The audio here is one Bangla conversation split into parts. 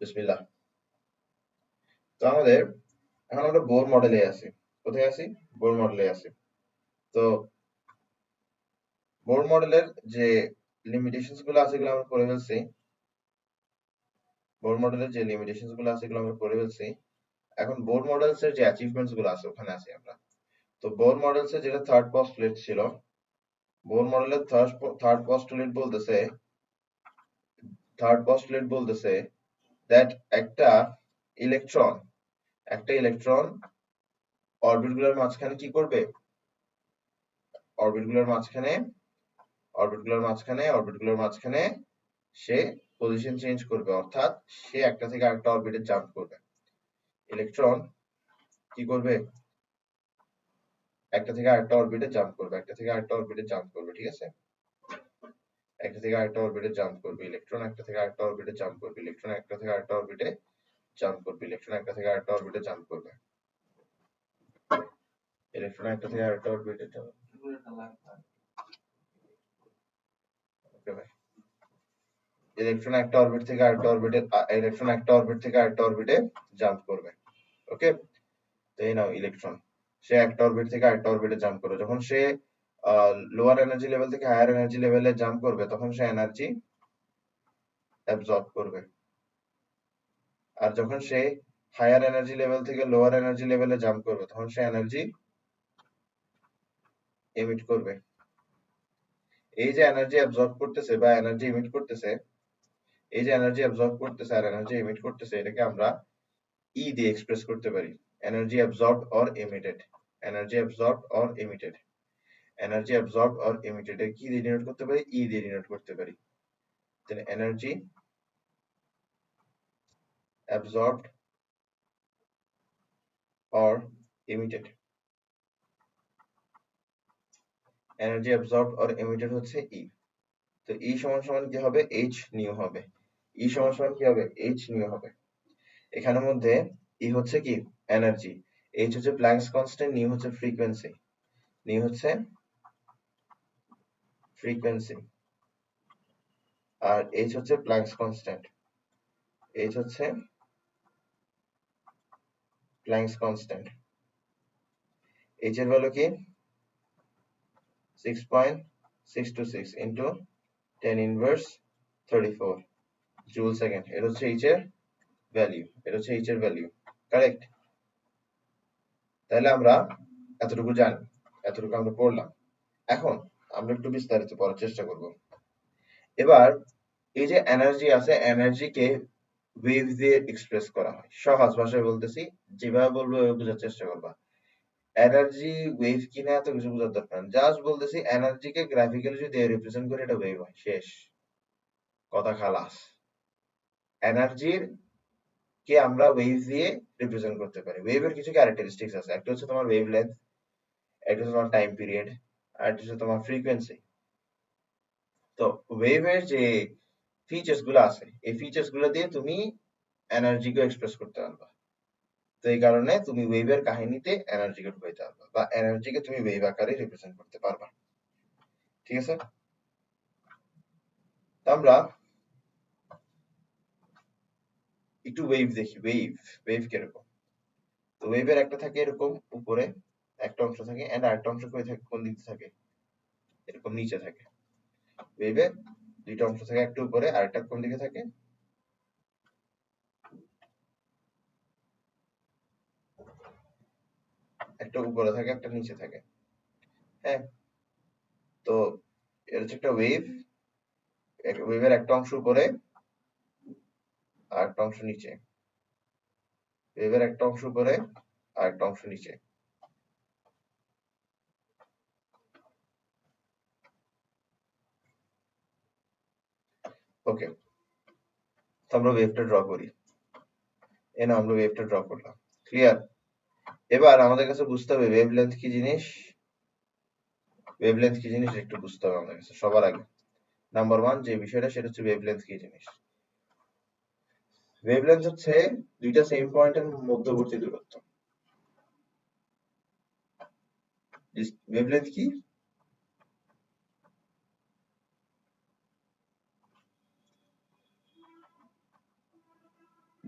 বিসমিল্লাহ। তো আমাদের এখন আমরা বোর মডেলে আছি। কোথায় আছি? বোর মডেলে আছি। তো বোর মডেলের যে লিমিটেশনস গুলো আছে এগুলো আমরা পড়ে ফেলছি। বোর মডেলের যে লিমিটেশনস গুলো আছে এগুলো আমরা পড়ে ফেলছি। এখন বোর মডেলস এর যে অ্যাচিভমেন্টস গুলো আছে ওখানে আছি আমরা। তো বোর মডেলস এর যেটা থার্ড পস্টুলেট ছিল, বোর মডেলের থার্ড পস্টুলেট বলতেছে দ্যাট ইলেকট্রন একটা ইলেকট্রন অরবিট গুলোর মাঝখানে কি করবে? অরবিট গুলোর মাঝখানে অরবিট গুলোর মাঝখানে সে পজিশন চেঞ্জ করবে, অর্থাৎ সে একটা থেকে আরেকটা অরবিটে জাম্প করবে। ইলেকট্রন কি করবে? একটা থেকে আরেকটা অরবিটে জাম্প করবে, ঠিক আছে? একটা থেকে আরেকটা অরবিটে জাম্প করবে ইলেকট্রন, একটা থেকে আরেকটা অরবিটে জাম্প করবে ইলেকট্রন, একটা থেকে আরেকটা অরবিটে জাম্প করবে ইলেকট্রন, একটা থেকে আরেকটা অরবিটে জাম্প করবে ইলেকট্রন, একটা থেকে আরেকটা অরবিটে জাম্প। ওকে ভাই। ইলেকট্রন একটা অরবিট থেকে আরেকটা অরবিটে জাম্প করবে। ওকে, তো এই নাও ইলেকট্রন, সে একটা অরবিট থেকে আরেকটা অরবিটে জাম্প করবে। যখন সে লোয়ার এনার্জি লেভেল থেকে হায়ার এনার্জি লেভেলে জাম্প করবে তখন সে এনার্জি অ্যাবজর্ব করবে, আর যখন সে হায়ার এনার্জি লেভেল থেকে লোয়ার এনার্জি লেভেলে জাম্প করবে তখন সে এনার্জি এমিট করবে। এই যে এনার্জি অ্যাবজর্ব করতেছে বা এনার্জি এমিট করতেছে, আর এনার্জি এমিট করতেছে, এটাকে আমরা ই দিয়ে এক্সপ্রেস করতে পারি। Energy absorbed or emitted, energy absorbed or emitted, energy absorbed or emitted এর কি দিয়ে ডিনোট করতে পারি? ই দিয়ে ডিনোট করতে পারি। তাহলে energy absorbed or emitted, energy absorbed or emitted হচ্ছে ই। তো ই সমান সমান কি হবে? এইচ নিউ হবে। ই সমান সমান কি হবে? এইচ নিউ হবে। এখানের মধ্যে ই হচ্ছে কি? এনার্জি, এইচ হচ্ছে প্ল্যাঙ্কস কনস্ট্যান্ট, নিউ হচ্ছে ফ্রিকোয়েন্সি, আর এইচ হচ্ছে প্ল্যাঙ্কস কনস্ট্যান্ট, এইচ হচ্ছে প্ল্যাঙ্কস কনস্ট্যান্ট। এইচ এর ভ্যালু কি? 6.626 ইন্টু 10 ইনভার্স 34 জুল সেকেন্ড। এটা হচ্ছে এইচ এর ভ্যালু, কারেক্ট? তাহলে আমরা এতটুকু জানি, এতটুকু আমরা পড়লাম। এখন আমরা একটু বিস্তারিত পড়ার চেষ্টা করব। এবার এই যে এনার্জি আছে, এনার্জিকে ওয়েভ দিয়ে এক্সপ্রেস করা হয়। সহজ ভাষায় বলতেছি, যেভাবে বলবো বোঝার চেষ্টা করবা। এনার্জি ওয়েভ কিনা এত কিছু বোঝার দরকার নেই, জাস্ট বলতেছি এনার্জিকে গ্রাফিক্যালি যদি রিপ্রেজেন্ট করে এটা ওয়েভ হয়, শেষ কথা, খালাস। এনার্জির কে আমরা ওয়েভ দিয়ে রিপ্রেজেন্ট করতে পারি। ওয়েভের কিছু ক্যারেক্টারিস্টিক্স আছে, একটা হচ্ছে তোমার ওয়েভ লেন্থ, একটা হচ্ছে তোমার টাইম পিরিয়ড, আর একটা হচ্ছে তোমার ফ্রিকোয়েন্সি। তো ওয়েভের যে ফিচার্স গুলো আছে, এই ফিচার্স গুলো দিয়ে তুমি এনার্জিকে এক্সপ্রেস করতে পারবা। তো এই কারণে তুমি ওয়েভের কাহিনীতে এনার্জিকে ঢুকাইতে পারবা, বা এনার্জিকে তুমি ওয়েভ আকারে রিপ্রেজেন্ট করতে পারবা, ঠিক আছে? তো আমরা একটু ওয়েভ দেখি। ওয়েভ কিরকম? তো ওয়েভের একটা থাকে এরকম উপরে একটা অংশ থাকে, এন্ড আরেকটা অংশ কই থাকে? কোন দিকে থাকে? এরকম নিচে থাকে। ওয়েভের দুইটা অংশ থাকে, একটা উপরে আর একটা কোন দিকে থাকে? একটা উপরে থাকে, একটা নিচে থাকে। হ্যাঁ, তো এটা হচ্ছে একটা ওয়েভ। ওয়েভের একটা অংশ উপরে আর একটা অংশ নিচে, ওয়েভের একটা অংশ উপরে আর একটা অংশ নিচে। ওকে, তো আমরা ওয়েভটা ড্র করি। এনে আমরা ওয়েভটা ড্র করলাম, ক্লিয়ার? এবার আমাদের কাছে বুঝতে হবে ওয়েভলেন্থ কি জিনিস। একটু বুঝতে হবে আমাদের কাছে সবার আগে। নাম্বার ওয়ান যে বিষয়টা, সেটা হচ্ছে ওয়েভলেন্থ কি জিনিস। ওয়েভলেন্থ হচ্ছে দুইটা সেম পয়েন্টের মধ্যবর্তী দূরত্ব। ওয়েভলেন্থ কি?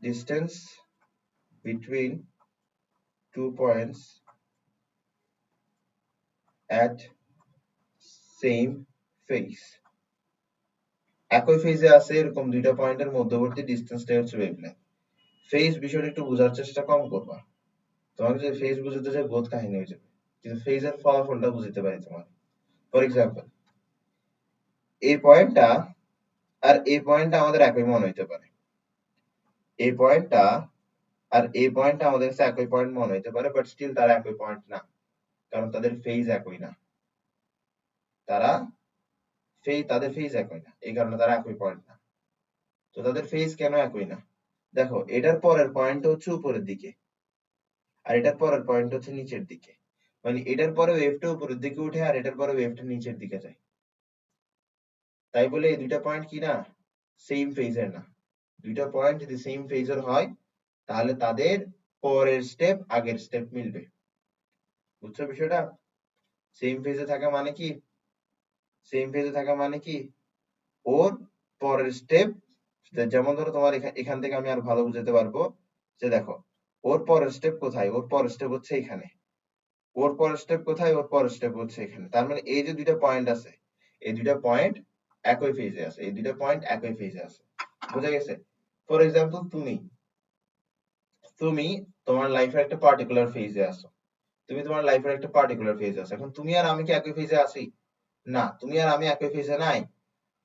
distance between 2 points at same phase একই ফেজে আছে এরকম দুইটা পয়েন্টের মধ্যবর্তী ডিসটেন্সটাই হচ্ছে ওয়েভলেন্থ ফেজ বিষয়টা একটু বোঝার চেষ্টা কম করবা তোমাকে যদি ফেজ বুঝতে চাই বহুত কাহিনী হয়ে যাবে কিন্তু ফেজের ফলাফলটা বুঝতে পারি তোমার ফর এক্সাম্পল এই পয়েন্টটা আর এই পয়েন্টটা আমাদের একই মনে হইতে পারে এই পয়েন্টটা আর এই পয়েন্টটা আমাদের কাছে একই পয়েন্ট মনে হইতে পারে বাট স্টিল তারা একই পয়েন্ট না কারণ তাদের ফেজ একই না তাদের ফেজ একই না এই কারণে তারা একই পয়েন্ট না তো তাদের ফেজ কেন একই না দেখো এটার পরের পয়েন্ট হচ্ছে উপরের দিকে আর এটার পরের পয়েন্ট হচ্ছে নিচের দিকে মানে এটার পরে ওয়েভটা উপরের দিকে উঠে আর এটার পরে ওয়েভটা নিচের দিকে যায় তাই বলে এই দুইটা পয়েন্ট কি না সেম ফেজের না দুইটা পয়েন্ট যদি সেম ফেজের হয় তাহলে তাদের পরের স্টেপ আগের স্টেপ মিলবে বুঝছো বিষয়টা সেম ফেজে থাকা মানে কি সেম ফেজে থাকা মানে কি ওর পরের স্টেপ যেমন ধরো তোমার এখান থেকে আমি আর ভালো বুঝাতে পারবো যে দেখো ওর পরের স্টেপ কোথায় ওর পরের স্টেপ হচ্ছে এখানে ওর পরের স্টেপ কোথায় ওর পরের স্টেপ হচ্ছে এখানে তার মানে এই যে দুইটা পয়েন্ট আছে এই দুইটা পয়েন্ট একই ফেজে আছে এই দুইটা পয়েন্ট একই ফেজে আছে বুঝা গেছে ফর এক্সাম্পল তুমি তোমার লাইফের একটা পার্টিকুলার ফেজে আছো তুমি তোমার লাইফের একটা পার্টিকুলার ফেজে আছো এখন তুমি আর আমি কি একই ফেজে আছি না তুমি আর আমি একই ফেজে নাই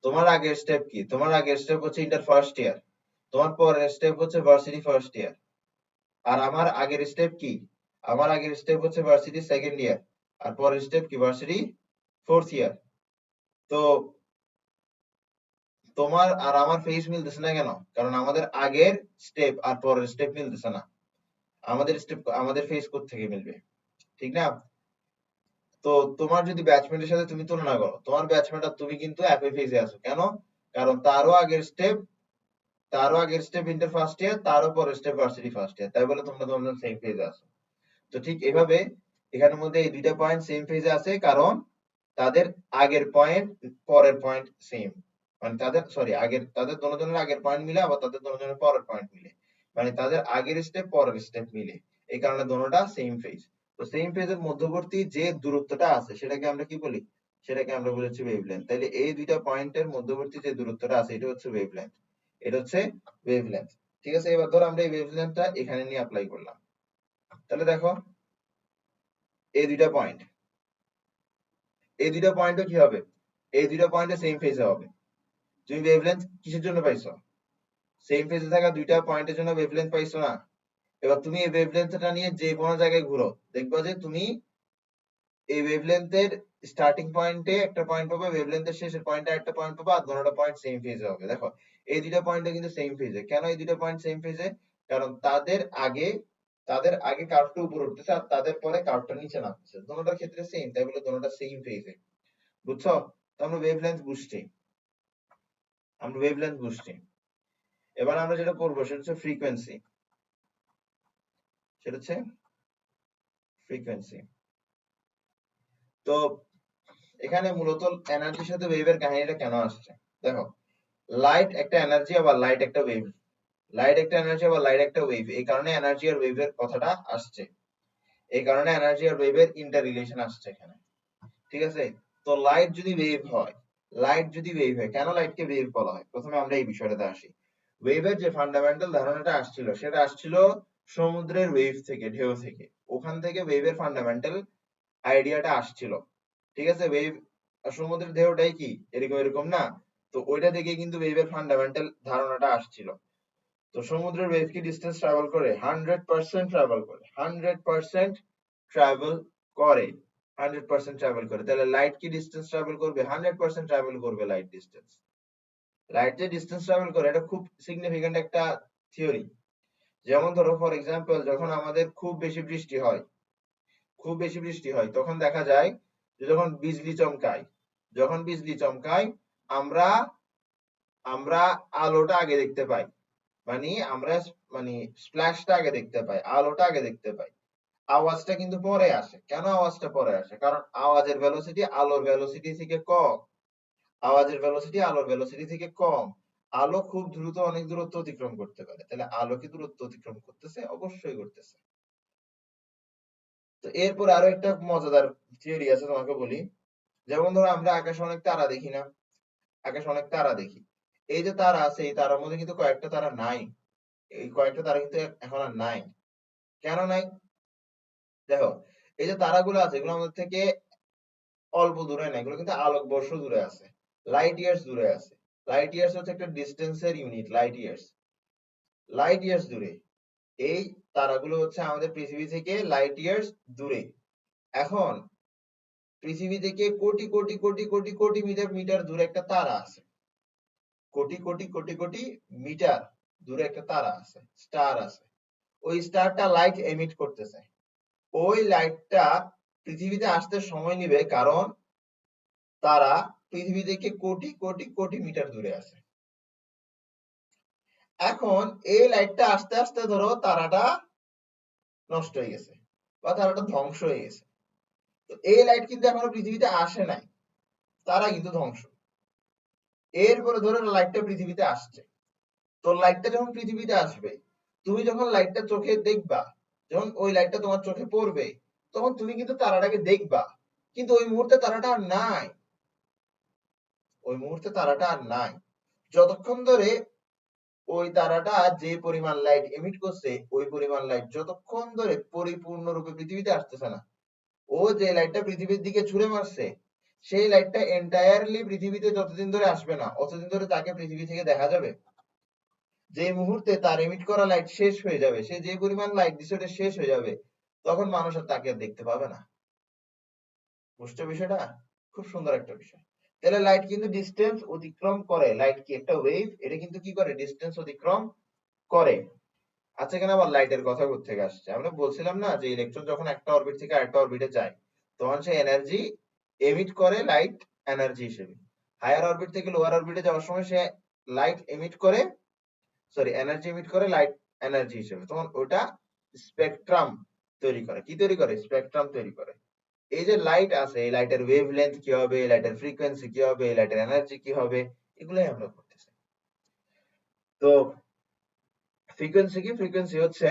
তোমার আগের স্টেপ কি তোমার আগের স্টেপ হচ্ছে ইন্টার ফার্স্ট ইয়ার তোমার পরের স্টেপ হচ্ছে ভার্সিটি ফার্স্ট ইয়ার আর আমার আগের স্টেপ কি আমার আগের স্টেপ হচ্ছে ভার্সিটি সেকেন্ড ইয়ার আর পরের স্টেপ কি ভার্সিটি ফোর্থ ইয়ার তো তোমার আর আমার ফেজ মিলতেছে না কেন কারণ আমাদের আগের স্টেপ আর পরের স্টেপ মিলতেছে না আমাদের ফেজ থেকে মিলবে ঠিক না তো তোমার যদি ব্যাচমেটের সাথে তুমি তুলনা করো তোমার ব্যাচমেট আর তুমি কিন্তু একই ফেজে আছো কেন কারণ তারও আগের স্টেপ ইন্টার ফার্স্ট ইয়ার তারও পরের স্টেপ ভার্সিটি ফার্স্ট ইয়ার তাই বলে তোমরা দুজন সেম ফেজে আছো তো ঠিক এভাবে এখানের মধ্যে এই দুইটা পয়েন্ট সেম ফেজে আছে কারণ তাদের আগের পয়েন্ট পরের পয়েন্ট সেম মানে তাদের দুজনের আগের পয়েন্ট মিলে আবার তাদের দুজনের পরের পয়েন্ট মিলে মানে তাদের আগের স্টেপ পরের স্টেপ মিলে এই কারণে দুটোটা সেম ফেজ তো সেম ফেজের মধ্যবর্তী যে দূরত্বটা আছে সেটাকে আমরা কি বলি সেটাকে আমরা বলি হচ্ছে ওয়েভলেন্থ তাহলে এই দুইটা পয়েন্টের মধ্যবর্তী যে দূরত্বটা আছে এটা হচ্ছে ওয়েভলেন্থ এটা হচ্ছে ওয়েভলেন্থ ঠিক আছে এবার ধরো আমরা এই ওয়েভলেন্থটা এখানে নিয়ে অ্যাপ্লাই করলাম তাহলে দেখো এই দুইটা পয়েন্টও কি হবে এই দুইটা পয়েন্টে সেম ফেজে হবে তুমি ওয়েভলেন্থ কিসের জন্য পাইছো সেম ফেজে থাকা দুইটা পয়েন্টের জন্য ওয়েভলেন্থ পাইছো না এবার তুমি এই ওয়েভলেন্থটা নিয়ে যে কোনো জায়গায় ঘুরো দেখবা যে তুমি এই ওয়েভলেন্থের স্টার্টিং পয়েন্টে একটা পয়েন্ট পাবে ওয়েভলেন্থের শেষের পয়েন্টে একটা পয়েন্ট পাবে আর দুটোটা পয়েন্ট সেম ফেজে হবে দেখো এই দুইটা পয়েন্টে কিন্তু সেম ফেজে কেন এই দুইটা পয়েন্ট সেম ফেজে কারণ তাদের আগে কার্ভটা উপরে উঠতেছে আর তাদের পরে কার্ভটা নিচে নামতেছে দুটোটার ক্ষেত্রে সেম তাই বলে দুটোটা সেম ফেজে বুঝছো তো আমরা ওয়েভলেন্থ বুঝছি এবার আমরা যেটা করবো সেটা হচ্ছে ফ্রিকোয়েন্সি তো এখানে মূলত এনার্জির সাথে ওয়েভের কাহিনীটা কেন আসছে দেখো লাইট একটা এনার্জি আবার লাইট একটা ওয়েভ এই কারণে এনার্জি আর ওয়েভের কথাটা আসছে এই কারণে এনার্জি আর ওয়েভের ইন্টার রিলেশন আসছে এখানে ঠিক আছে তো লাইট যদি ওয়েভ হয় কেন লাইটকে ওয়েভ বলা হয় প্রথমে আমরা এই বিষয়টাতে আসি ওয়েভের যে ফান্ডামেন্টাল ধারণাটা আসছিল সেটা আসছিল সমুদ্রের ওয়েভ থেকে ঢেউ থেকে ওখান থেকে ওয়েভের ফান্ডামেন্টাল আইডিয়াটা আসছিল ঠিক আছে ওয়েভ সমুদ্রের ঢেউটাই কি এরকম এরকম না তো ওইটা থেকে কিন্তু ওয়েভের ফান্ডামেন্টাল ধারণাটা আসছিল তো সমুদ্রের ওয়েভ কি ডিসটেন্স ট্রাভেল করে 100% ট্রাভেল করে 100% ট্রাভেল করে 100% ট্রাভেল করে তাহলে লাইট কি ডিসটেন্স ট্রাভেল করবে 100% ট্রাভেল করবে লাইট যে ডিসটেন্স ট্রাভেল করে এটা খুব সিগনিফিক্যান্ট একটা থিওরি যেমন ধরো ফর এক্সাম্পল যখন আমাদের খুব বেশি বৃষ্টি হয় তখন দেখা যায় যে যখন বিজলি চমকায় আমরা আমরা আলোটা আগে দেখতে পাই আমরা স্প্ল্যাশটা আগে দেখতে পাই আলোটা আগে দেখতে পাই আওয়াজটা কিন্তু পরে আসে কেন আওয়াজটা পরে আসে কারণ আওয়াজের ভেলোসিটি আলোর ভেলোসিটি থেকে কম আলো খুব দ্রুত অনেক দূরত্ব অতিক্রম করতে পারে, তাহলে আলো কি দূরত্ব অতিক্রম করতেছে? অবশ্যই করতেছে। তো এরপর আরো একটা মজাদার থিওরি আছে, তোমাকে বলি। যেমন ধরো আমরা আকাশে অনেক তারা দেখি না? আকাশে অনেক তারা দেখি। এই যে তারা আছে, এই তারার মধ্যে কিন্তু কয়েকটা তারা নাই। এই কয়েকটা তারা কিন্তু এখন আর নাই। কেন নাই? দেখো, এই যে তারাগুলো আছে এগুলো আমাদের থেকে অল্প দূরে নাই, এগুলো কিন্তু আলোকবর্ষ দূরে আছে, লাইট ইয়ার্স দূরে আছে। লাইট ইয়ার্স হচ্ছে একটা ডিস্টেন্সের unit, light years. Light years দূরে এই তারাগুলো হচ্ছে আমাদের পৃথিবী থেকে লাইট ইয়ার্স দূরে। এখন পৃথিবী থেকে কোটি কোটি কোটি কোটি কোটি মিটার মিটার দূরে একটা তারা আছে, কোটি কোটি কোটি কোটি মিটার দূরে একটা তারা আছে, স্টার আছে। ওই স্টারটা লাইট এমিট করতেছে। ওই লাইটটা পৃথিবীতে আসতে সময় নিবে, কারণ তারা পৃথিবী থেকে কোটি কোটি কোটি মিটার দূরে আছে। এখন এই লাইটটা আস্তে আস্তে ধরো তারাটা নষ্ট হয়ে গেছে বা তারাটা ধ্বংস হয়ে গেছে। তো এই লাইট কিন্তু এখনো পৃথিবীতে আসে নাই, তারা কিন্তু ধ্বংস। এরপরে ধরো লাইটটা পৃথিবীতে আসছে। তো লাইটটা যখন পৃথিবীতে আসবে, তুমি যখন লাইটটা চোখে দেখবা, যখন ওই লাইটটা তোমার চোখে পড়বে, তখন তুমি কিন্তু তারাটাকে দেখবা, কিন্তু ওই মুহূর্তে তারাটা আর নাই। ওই মুহূর্তে তারাটা আর নাই। যতক্ষণ ধরে ওই তারাটা যে পরিমাণ লাইট এমিট করছে, ওই পরিমাণ লাইট যতক্ষণ ধরে পরিপূর্ণরূপে পৃথিবীতে আসতেছে না, ও যে লাইটটা পৃথিবীর দিকে ছুড়ে মারছে, সেই লাইটটা এন্টায়ারলি পৃথিবীতে যতদিন ধরে আসবে না, অতদিন ধরে তাকে পৃথিবী থেকে দেখা যাবে। যে মুহূর্তে তার এমিট করা লাইট শেষ হয়ে যাবে, সে যে পরিমাণ লাইট দিচ্ছে ওটা শেষ হয়ে যাবে, তখন মানুষ আর তাকে আর দেখতে পাবে না। বুঝছো বিষয়টা? খুব সুন্দর একটা বিষয়। তাহলে লাইট কিন্তু ডিস্টেন্স অতিক্রম করে। লাইট কি একটা ওয়েভ, এটা কিন্তু কি করে? ডিস্টেন্স অতিক্রম করে। আচ্ছা, এখানে আবার লাইটের কথা কোত্থেকে আসছে? আমরা বলছিলাম না যে ইলেকট্রন যখন একটা অরবিট থেকে আরেকটা অরবিটে যায়, তখন সে এনার্জি এমিট করে লাইট এনার্জি হিসেবে। হায়ার অরবিট থেকে লোয়ার অরবিটে যাওয়ার সময় সে লাইট এমিট করে, সরি এনার্জি এমিট করে লাইট এনার্জি হিসেবে, তখন ওটা স্পেকট্রাম তৈরি করে। কি তৈরি করে? স্পেকট্রাম তৈরি করে। এই যে লাইট আছে, এই লাইটের ওয়েভ লেন্থ কি হবে, লাইটের ফ্রিকোয়েন্সি কি হবে, লাইটের এনার্জি কি হবে, এগুলাই আমরা করতেছি। তো ফ্রিকোয়েন্সি কি? ফ্রিকোয়েন্সি হচ্ছে,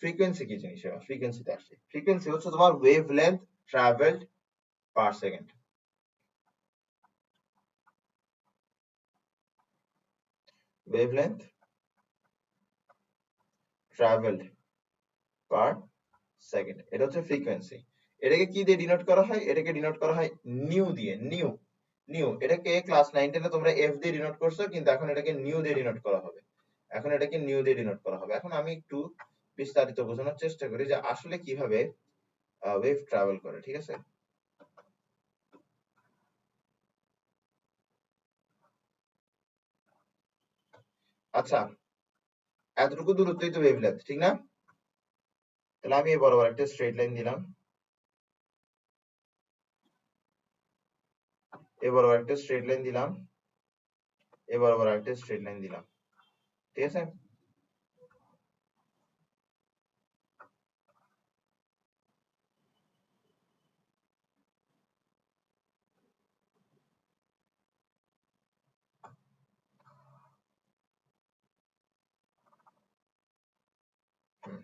ফ্রিকোয়েন্সি কি জিনিস? ফ্রিকোয়েন্সিতে আসছে। ফ্রিকোয়েন্সি হচ্ছে তোমার wave length travelled per second. Wave length travelled per second, এটা হচ্ছে ফ্রিকোয়েন্সি। এটাকে কি দিয়ে ডিনোট করা হয়? এটাকে ডিনোট করা হয় নিউ দিয়ে। নিউ, নিউ এটাকে ক্লাস 9-10 তোমরা এফ দিয়ে ডিনোট করছো, কিন্তু এখন এটাকে নিউ দিয়ে ডিনোট করা হবে। এখন এটাকে নিউ দিয়ে ডিনোট করা হবে। এখন আমি একটু বিস্তারিত বোঝানোর চেষ্টা করি যে আসলে কিভাবে ওয়েভ ট্রাভেল করে, ঠিক আছে? আচ্ছা, এতটুকু দূরত্বই তো ওয়েভলেন্থ, ঠিক না? তাহলে আমি এই বরাবর একটা স্ট্রেট লাইন দিলাম, এ বরাবর একটা স্ট্রেট লাইন দিলাম, এ বরাবর একটা স্ট্রেট লাইন দিলাম, ঠিক আছে? হুম।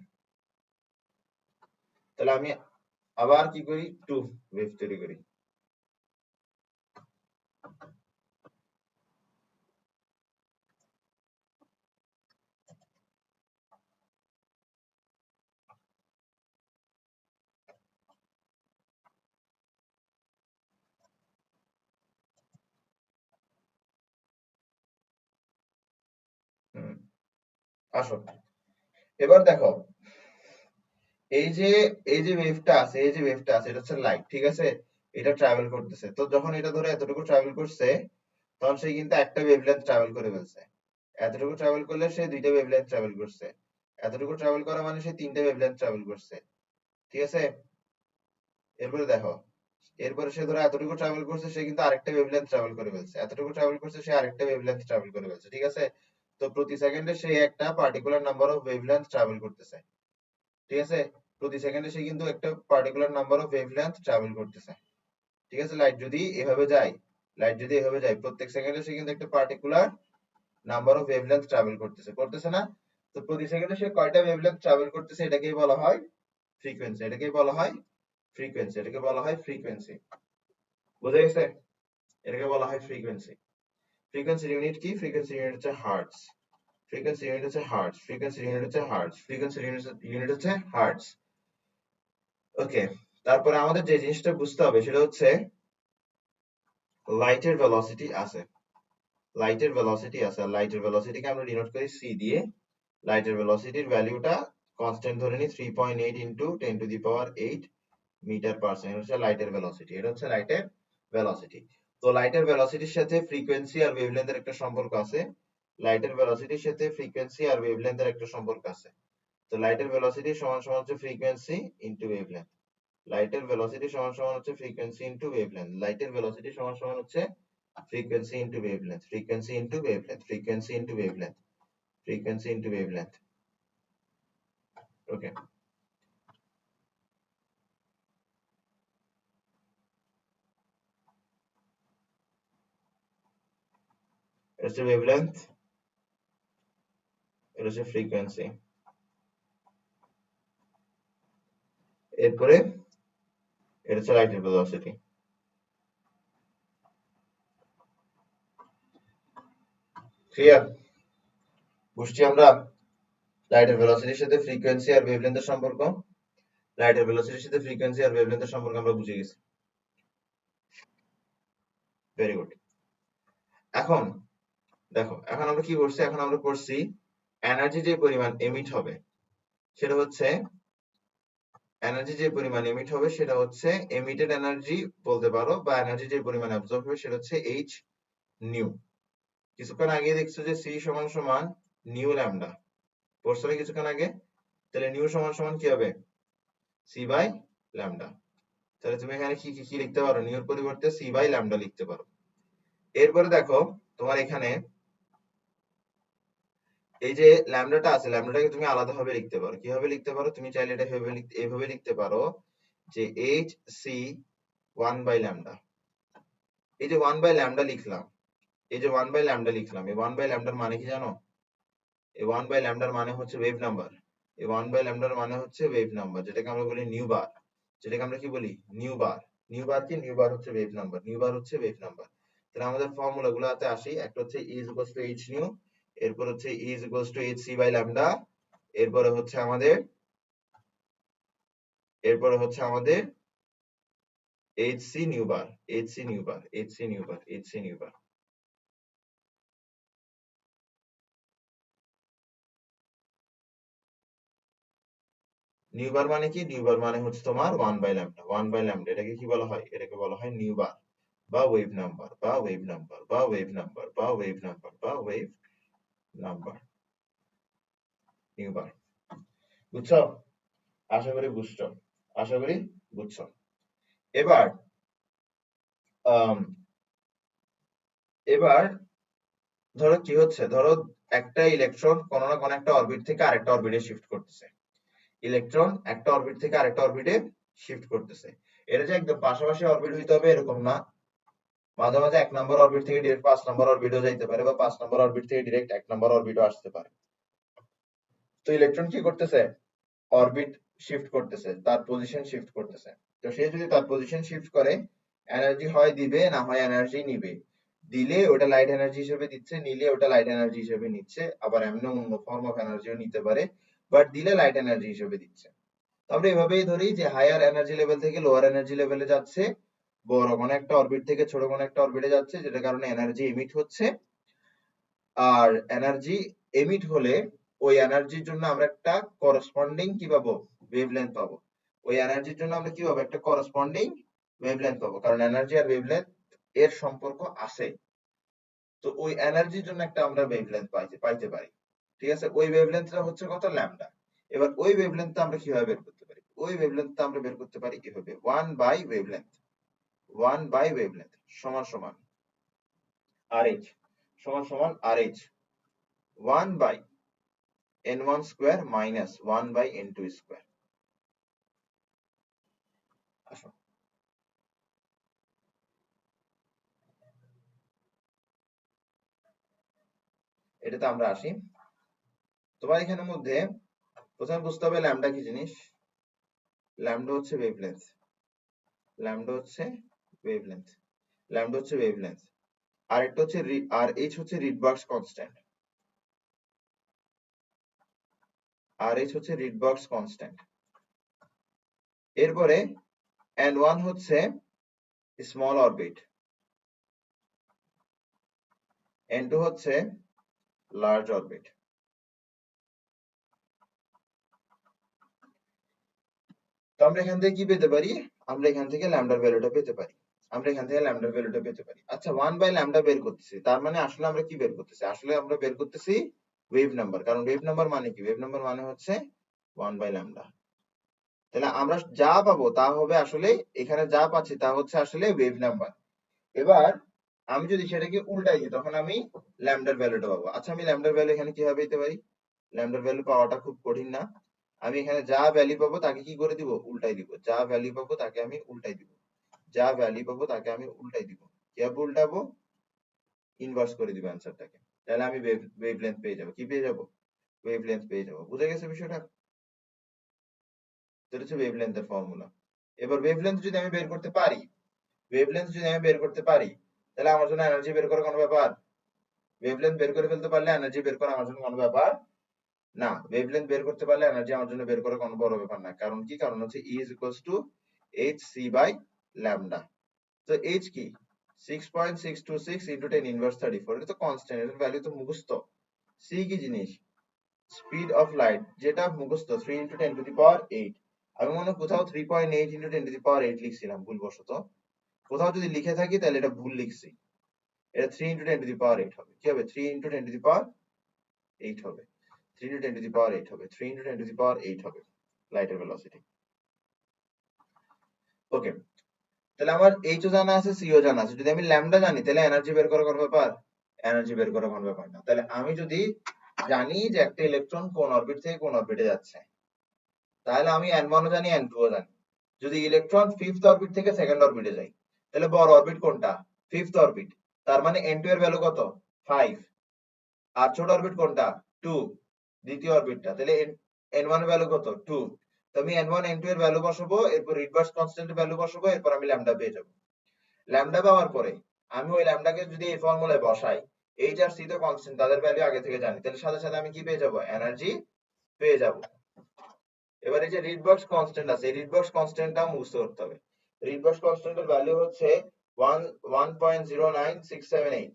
তাহলে আমি আবার কি করি? টু ওয়েভ তৈরি করি। হুম, আসো এবার দেখো, এই যে এই যে ওয়েভটা আছে, এই যে ওয়েভটা আছে, এটা হচ্ছে লাইট, ঠিক আছে? এটা ট্রাভেল করতেছে। তো যখন এটা ধরে এতটুকু ট্রাভেল করছে, তখন সে কিন্তু একটা ওয়েভলেন্থ ট্রাভেল করে ফেলছে। এতটুকু ট্রাভেল করলে সে দুইটা ওয়েভলেন্থ ট্রাভেল করছে। এতটুকু ট্রাভেল করা মানে সে তিনটা ওয়েভলেন্থ ট্রাভেল করছে, ঠিক আছে? এরপরে দেখো, এরপরে সে ধরো এতটুকু ট্রাভেল করছে, সে কিন্তু আরেকটা ওয়েভলেন্থ ট্রাভেল করে ফেলছে। এতটুকু ট্রাভেল করছে, সে আরেকটা ওয়েভলেন্থ ট্রাভেল করে ফেলছে, ঠিক আছে? তো প্রতি সেকেন্ডে সে একটা particular number of wavelength travel করতেছে, ঠিক আছে? প্রতি সেকেন্ডে সে কিন্তু একটা particular number of wavelength travel করতেছে, ঠিক আছে? লাইট যদি এভাবে যায়, লাইট যদি এভাবে যায়, প্রত্যেক সেকেন্ডে সে কিন্তু একটা particular number of wavelength travel করতেছে, করতেছে না? তো প্রতি সেকেন্ডে সে কয়টা ওয়েভলেন্থ ট্রাভেল করতেছে এটাকেই বলা হয় ফ্রিকোয়েন্সি, এটাকেই বলা হয় ফ্রিকোয়েন্সি, এটাকে বলা হয় ফ্রিকোয়েন্সি। বুঝা গেছে? এটাকে বলা হয় ফ্রিকোয়েন্সি। ফ্রিকোয়েন্সির ইউনিট কি? ফ্রিকোয়েন্সির ইউনিট হচ্ছে হার্টজ, ফ্রিকোয়েন্সির ইউনিট হচ্ছে হার্টজ, ফ্রিকোয়েন্সির ইউনিট হচ্ছে হার্টজ, ফ্রিকোয়েন্সির ইউনিট হচ্ছে হার্টজ। ওকে, তারপরে আমাদের যে জিনিসটা বুঝতে হবে সেটা হচ্ছে লাইটের ভেলোসিটি আছে, লাইটের ভেলোসিটি আছে, আর লাইটের ভেলোসিটিকে আমরা ডিনোট করি সি দিয়ে। লাইটের ভেলোসিটির ভ্যালুটা কনস্ট্যান্ট ধরে নিই 3.8 ইন্টু 10⁸8 মিটার পার সেকেন্ড হচ্ছে লাইটের ভেলোসিটি, এটা হচ্ছে লাইটের ভেলোসিটি। তো লাইটের ভেলোসিটির সাথে ফ্রিকোয়েন্সি আর ওয়েভলেন্থের একটা সম্পর্ক আছে, লাইটের ভেলোসিটির সাথে ফ্রিকোয়েন্সি আর ওয়েভলেন্থের একটা সম্পর্ক আছে। তো লাইটের ভেলোসিটি সমান সমান হচ্ছে ফ্রিকোয়েন্সি ইনটু ওয়েভলেন্থ, লাইটের ভেলোসিটি সমান সমান হচ্ছে ফ্রিকোয়েন্সি ইনটু ওয়েভলেন্থ, লাইটের ভেলোসিটি সমান সমান হচ্ছে frequency into wavelength, frequency into wavelength, frequency into wavelength, frequency into wavelength. Okay. এটা হচ্ছে wavelength, এটা হচ্ছে frequency, এরপরে এটা হচ্ছে light velocity. ক্লিয়ার? বুঝছি আমরা লাইটের ভেলোসিটির সাথে ফ্রিকোয়েন্সি আর ওয়েভলেন্থের সম্পর্ক, লাইটের ভেলোসিটির সাথে ফ্রিকোয়েন্সি আর ওয়েভলেন্থের সম্পর্ক আমরা বুঝে গেছি। Very good. এখন দেখো, এখন আমরা কি করছি, এখন আমরা করছি এনার্জি যে পরিমাণ এমিট হবে সেটা হচ্ছে, এনার্জি যে পরিমাণ এমিট হবে সেটা হচ্ছে এমিটেড এনার্জি বলতে পারো, বা এনার্জি যে পরিমাণ অ্যাবজর্ব হবে সেটা হচ্ছে এইচ নিউ। কিছুক্ষণ আগে দেখছো যে সি সমান সমান নিউ ল্যামডা, পড়ছো না কিছুক্ষণ আগে? তাহলে নিউ সমান সমান কি হবে? C by lambda. তাহলে তুমি এখানে কি কি কি লিখতে পারো? নিউর পরিবর্তে সি বাই ল্যামডা লিখতে পারো। এরপরে দেখো তোমার এখানে এই যে ল্যামডাটা আছে, ল্যামডাটাকে তুমি আলাদাভাবে লিখতে পারো। কিভাবে লিখতে পারো? তুমি চাইলে এটা এইভাবে লিখতে পারো যে এইচ সি 1 বাই ল্যামডা। এই যে 1 বাই ল্যামডা লিখলাম, এই যে 1 বাই ল্যামডা লিখলাম, এই 1 বাই ল্যামডার মানে কি জানো? এই 1 বাই ল্যামডার মানে হচ্ছে ওয়েভ নাম্বার, এই 1 বাই ল্যামডার মানে হচ্ছে ওয়েভ নাম্বার, যেটাকে আমরা বলি নিউ বার, যেটাকে আমরা কি বলি? New bar. নিউ বার কি? নিউ বার হচ্ছে ওয়েভ নাম্বার, নিউ বার হচ্ছে ওয়েভ নাম্বার। তাহলে আমাদের ফর্মুলা গুলোতে আসি, একটা হচ্ছে E is equals to h nu, এরপর হচ্ছে E is equals to hc by lambda, এরপরে হচ্ছে আমাদের, এরপরে হচ্ছে আমাদের hc nu bar, hc nu bar, hc nu bar, hc nu bar. Nu bar মানে কি? নিউ বার মানে হচ্ছে তোমার 1 বাই ল্যামডা, 1 বাই ল্যামডা, এটাকে কি বলা হয়? এটাকে বলা হয় নিউ বার বা ওয়েভ নাম্বার বা ওয়েভ নাম্বার বা ওয়েভ নাম্বার বা ওয়েভ নাম্বার বা ওয়েভ নাম্বার, নিউ বার। বুঝছো? আশা করি বুঝছো, আশা করি বুঝছো। এবার আম, এবার ধরো কি হচ্ছে, ধরো একটা ইলেকট্রন কোনো না কোনো একটা অরবিট থেকে আরেকটা অরবিটে শিফট করতেছে, ইলেকট্রন একটা অরবিট থেকে আরেকটা অরবিটে শিফট করতেছে। এটা যে একদম পাশাপাশি অরবিট হইতে হবে এরকম না, মাঝে মাঝে 1 নম্বর অরবিট থেকে ডিরেক্ট 5 নম্বর অরবিটও যাইতে পারে, বা 5 নম্বর অরবিট থেকে ডিরেক্ট 1 নম্বর অরবিটও আসতে পারে। তো ইলেকট্রন কি করতেছে? অরবিট শিফট করতেছে, তার পজিশন শিফট করতেছে। তো সে যদি তার পজিশন শিফট করে, এনার্জি হয় দিবে, না হয় এনার্জি নিবে। দিলে ওটা লাইট এনার্জি হিসেবে দিচ্ছে, নিলে ওটা লাইট এনার্জি হিসেবে নিচ্ছে, আবার এমন অন্য ফর্ম অফ এনার্জিও নিতে পারে, বাট দিলে লাইট এনার্জি হিসেবে দিচ্ছে। তো আমরা এভাবেই ধরি যে হায়ার এনার্জি লেভেল থেকে লোয়ার এনার্জি লেভেলে যাচ্ছে, বড় কোনো একটা অরবিট থেকে ছোট কোনো একটা অরবিটে যাচ্ছে, যেটা কারণে এনার্জি এমিট হচ্ছে। আর এনার্জি এমিট হলে ওই এনার্জির জন্য আমরা একটা করসপন্ডিং কি পাবো? ওয়েভলেন্থ পাবো। ওই এনার্জির জন্য আমরা কি পাবো? একটা করসপন্ডিং ওয়েভলেন্থ পাবো, কারণ এনার্জি আর ওয়েভলেন্থ এর সম্পর্ক আছে। তো ওই এনার্জির জন্য একটা আমরা ওয়েভলেন্থ পাইতে পারি। ঠিক আছে? ওই ওয়েভলেন্থটা হচ্ছে কত? ল্যামডা। এবার ওই ওয়েভলেন্থটা আমরা কিভাবে বের করতে পারি? ওই ওয়েভলেন্থটা আমরা বের করতে পারি কিভাবে? 1 বাই ওয়েভলেন্থ, 1 বাই ওয়েভলেন্থ সমান সমান RH, সমান সমান RH, 1 by n1 square minus 1 by n2 square. আসো, এটাতে আমরা আসি। তোমার এখানের মধ্যে প্রথমে বুঝতে হবে ল্যামডা কি জিনিস। ল্যামডা হচ্ছে ওয়েভলেন্থ, ল্যামডা হচ্ছে ওয়েভলেন্থ, ল্যামডা হচ্ছে ওয়েভলেন্থ। আর একটা হচ্ছে আর এইচ হচ্ছে রিডবার্গস কনস্ট্যান্ট, আর এইচ হচ্ছে রিডবার্গস কনস্ট্যান্ট। এরপরে n1 হচ্ছে স্মল অরবিট, n2 হচ্ছে লার্জ অরবিট। তো আমরা এখান থেকে কি পেতে পারি? আমরা এখান থেকে ল্যামডার ভ্যালুটা পেতে পারি, আমরা এখান থেকে ল্যামডার ভ্যালুটা পেতে পারি। আচ্ছা 1 বাই ল্যামডা বের করতেছি, তার মানে আসলে আমরা কি বের করতেছি? আসলে আমরা বের করতেছি ওয়েভ নাম্বার, কারণ ওয়েভ নাম্বার মানে কি? ওয়েভ নাম্বার মানে হচ্ছে 1 বাই ল্যামডা। তাহলে আমরা যা পাবো তা হবে আসলে, এখানে যা পাচ্ছি তা হচ্ছে আসলে ওয়েভ নাম্বার। এবার আমি যদি সেটাকে উল্টাই দিই তখন আমি ল্যামডার ভ্যালুটা পাবো। আচ্ছা আমি ল্যামডার ভ্যালু এখানে কিভাবে পেতে পারি? ল্যামডার ভ্যালু পাওয়াটা খুব কঠিন না। আমি এখানে যা ভ্যালু পাবো তাকে কি করে দিব? উল্টাই দিব। যা ভ্যালু পাবো তাকে আমি উল্টাই দিব, যা ভ্যালু পাবো তাকে আমি উল্টাই দিব। কিভাবে উল্টাবো? ইনভার্স করে দিব অ্যান্সারটাকে। তাহলে আমি ওয়েভলেন্থ পেয়ে যাবো। কি পেয়ে যাবো? ওয়েভলেন্থ পেয়ে যাবো। বুঝে গেছে বিষয়টা? এটা হচ্ছে ওয়েভলেন্থের ফর্মুলা। এবার ওয়েভলেন্থ যদি আমি বের করতে পারি, ওয়েভলেন্থ যদি আমি বের করতে পারি, তাহলে আমার জন্য এনার্জি বের করা কোনো ব্যাপার? ওয়েভলেন্থ বের করে ফেলতে পারলে এনার্জি বের করা আমার জন্য কোনো ব্যাপার না। ওয়েভলেন্থ বের করতে পারলে এনার্জি আমার জন্য বের করা কোনো বড় ব্যাপার না। কারণ কি? কারণ হচ্ছে E is equals to hc by lambda। তো h কি? 6.626 into 10 inverse 34। এটা তো কনস্ট্যান্ট, এর ভ্যালু তো মুখস্থ। c কি জিনিস? স্পিড অফ লাইট, যেটা মুখস্থ 3 into 10 to the power 8। আমি মনে হয় কোথাও 3.8 into 10 to the power 8 লিখছিলাম ভুলবশত। কোথাও যদি লিখে থাকি তাহলে এটা ভুল লিখছি। এটা 3 into 10 to the power 8 হবে। কি হবে? 3 into 10 to the power 8 হবে। 3 into 10 to the power 8 হবে। 3 into 10 to the power 8 হবে লাইটের ভেলোসিটি। ওকে, তাহলে আমার এইচ ও জানা আছে, সি ও জানা আছে। যদি আমি ল্যামডা জানি তাহলে এনার্জি বের করা কোনো ব্যাপার? এনার্জি বের করা কোনো ব্যাপার না। তাহলে আমি যদি জানি যে একটা ইলেকট্রন কোন অরবিট থেকে কোন অরবিটে যাচ্ছে, তাহলে আমি n1 ও জানি n2 ও জানি। যদি ইলেকট্রন ফিফথ অরবিট থেকে সেকেন্ড অরবিটে যায়, তাহলে বড় অরবিট কোনটা? Fifth orbit. তার মানে n2 এর ভ্যালু কত? 5। আর ছোট অরবিট কোনটা? 2, দ্বিতীয় অরবিটটা। তাহলে n1 এর ভ্যালু কত? 2। তো আমি n1 n2 এর ভ্যালু বসাবো, এরপর রিভার্স কনস্ট্যান্টের ভ্যালু বসাবো, এরপর আমি ল্যামডা পেয়ে যাব। ল্যামডা পাওয়ার পরে আমি ওই ল্যামডাকে যদি এই ফর্মুলায় বসাই, এইচ আর সি তো কনস্ট্যান্ট, তাদের ভ্যালু আগে থেকে জানি, তাহলে সাথে সাথে আমি কি পেয়ে যাব? এনার্জি পেয়ে যাব। এবার এই যে রিডবার্গস কনস্ট্যান্ট আছে, এই রিডবার্গস কনস্ট্যান্টটাও মুছতে করতে হবে। রিডবার্গস কনস্ট্যান্টের ভ্যালু হচ্ছে 1.09678,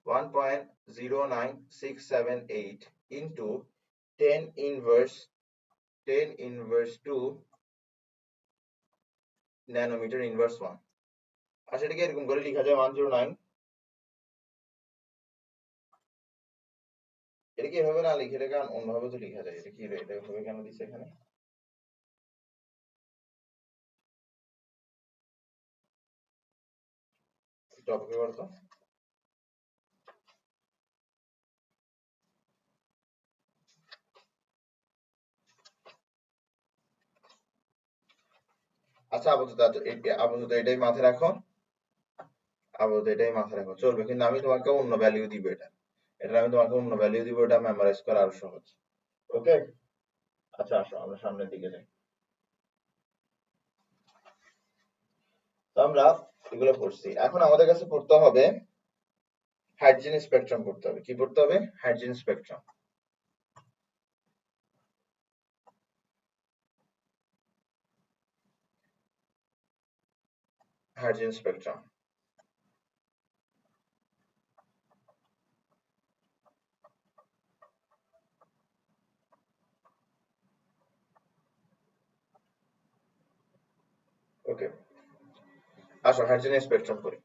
1.09678 into 10 inverse 2 ন্যানোমিটার ইনভার্স 1। আর সেটাকে এরকম করে লেখা যায় 109। এটা কি এভাবে না লিখে, এটা অন্যভাবে তো লেখা যায়। এটা কি রে? এটা এভাবে কেন দিছে এখানে? টপিকে বলতো। আচ্ছা আপাতত আপাতত এটাই মাথায় রাখো, আপাতত এটাই মাথায় রাখো, চলবে। কিন্তু আমি তোমাকে অন্য ভ্যালু দিব, এটা আমি তোমাকে অন্য ভ্যালু দিব, এটা মেমোরাইজ করা আরো সহজ। ওকে, আচ্ছা আসো আমরা সামনের দিকে যাই। তো আমরা এগুলো পড়ছি, এখন আমাদের কাছে পড়তে হবে হাইড্রোজেন স্পেকট্রাম পড়তে হবে। কি পড়তে হবে? Hydrogen spectrum. Hydrogen spectrum. Okay, আসো হাইড্রোজেন স্পেকট্রাম করি।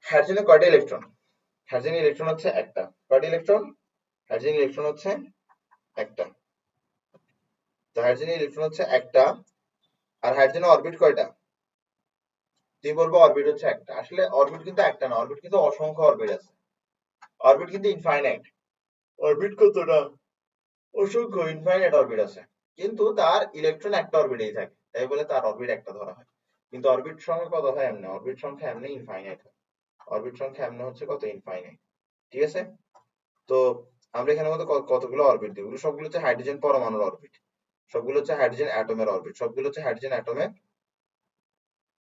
হাইড্রোজেনে কয়টা ইলেকট্রন? হাইড্রোজেন ইলেকট্রন হচ্ছে একটা। কয়টা ইলেকট্রন? হাইড্রোজেন ইলেকট্রন হচ্ছে একটা। তো হাইড্রোজেন ইলেকট্রন হচ্ছে একটা। আর হাইড্রোজেনের অরবিট কয়টা? তুমি বলবো অরবিট হচ্ছে একটা। আসলে অরবিট কিন্তু একটা না, অরবিট কিন্তু অসংখ্য অরবিট আছে। অরবিট কিন্তু ইনফাইনাইট। অরবিট কতটা? অসংখ্য ইনফাইনাইট অরবিট আছে। কিন্তু তার ইলেকট্রন একটা অরবিটেই থাকে, তাই বলে তার অরবিট একটা ধরা হয়। কিন্তু অরবিট সংখ্যা কত হয়? এমনি অরবিট সংখ্যা এমনি ইনফাইনাইট হয়। অরবিট সংখ্যা এমন হচ্ছে কত, ইনফাইনাইট। ঠিক আছে, তো আমরা এখানে মতো কতগুলো অরবিট দিব, সবগুলো হচ্ছে হাইড্রোজেন পরমাণুর অরবিট, সবগুলো হচ্ছে হাইড্রোজেন অ্যাটমের অরবিট, সবগুলো হচ্ছে হাইড্রোজেন অ্যাটমের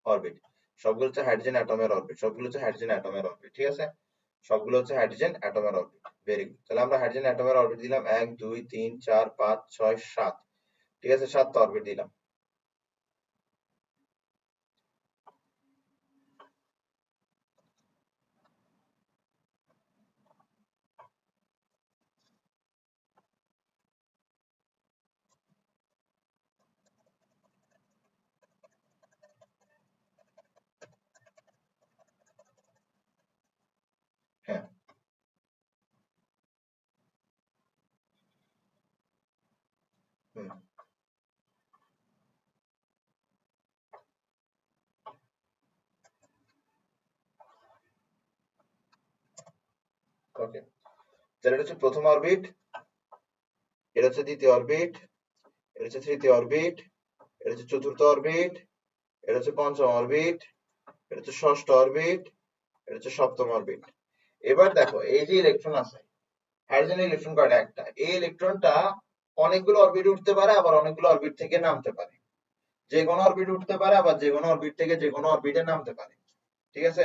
অরবিট, সবগুলো হচ্ছে হাইড্রোজেন অ্যাটমের অরবিট, সবগুলো হচ্ছে হাইড্রোজেন অ্যাটমের অরবিট। ঠিক আছে, সবগুলো হচ্ছে হাইড্রোজেন অ্যাটমের অরবিট। ভেরি গুড, তাহলে আমরা হাইড্রোজেন অ্যাটমের অরবিট দিলাম 1 2 3 4 5 6 7। ঠিক আছে, 7টা অরবিট দিলাম। হ্যাঁ, হুম, ওকে, তাহলে এটা হচ্ছে প্রথম অরবিট, এটা হচ্ছে দ্বিতীয় অরবিট, এটা হচ্ছে তৃতীয় অরবিট, এটা হচ্ছে চতুর্থ অরবিট, এটা হচ্ছে পঞ্চম অরবিট, এটা হচ্ছে ষষ্ঠ অরবিট, এটা হচ্ছে সপ্তম অরবিট। এবার দেখো এই যে ইলেকট্রন আছে, হাইড্রোজেন ইলেকট্রন কয়টা, একটা। এই ইলেকট্রনটা অনেকগুলো অরবিট উঠতে পারে, আবার অনেকগুলো অরবিট থেকে নামতে পারে। যে কোনো অরবিট উঠতে পারে, আবার যে কোনো অরবিট থেকে যে কোনো অরবিটে নামতে পারে। ঠিক আছে,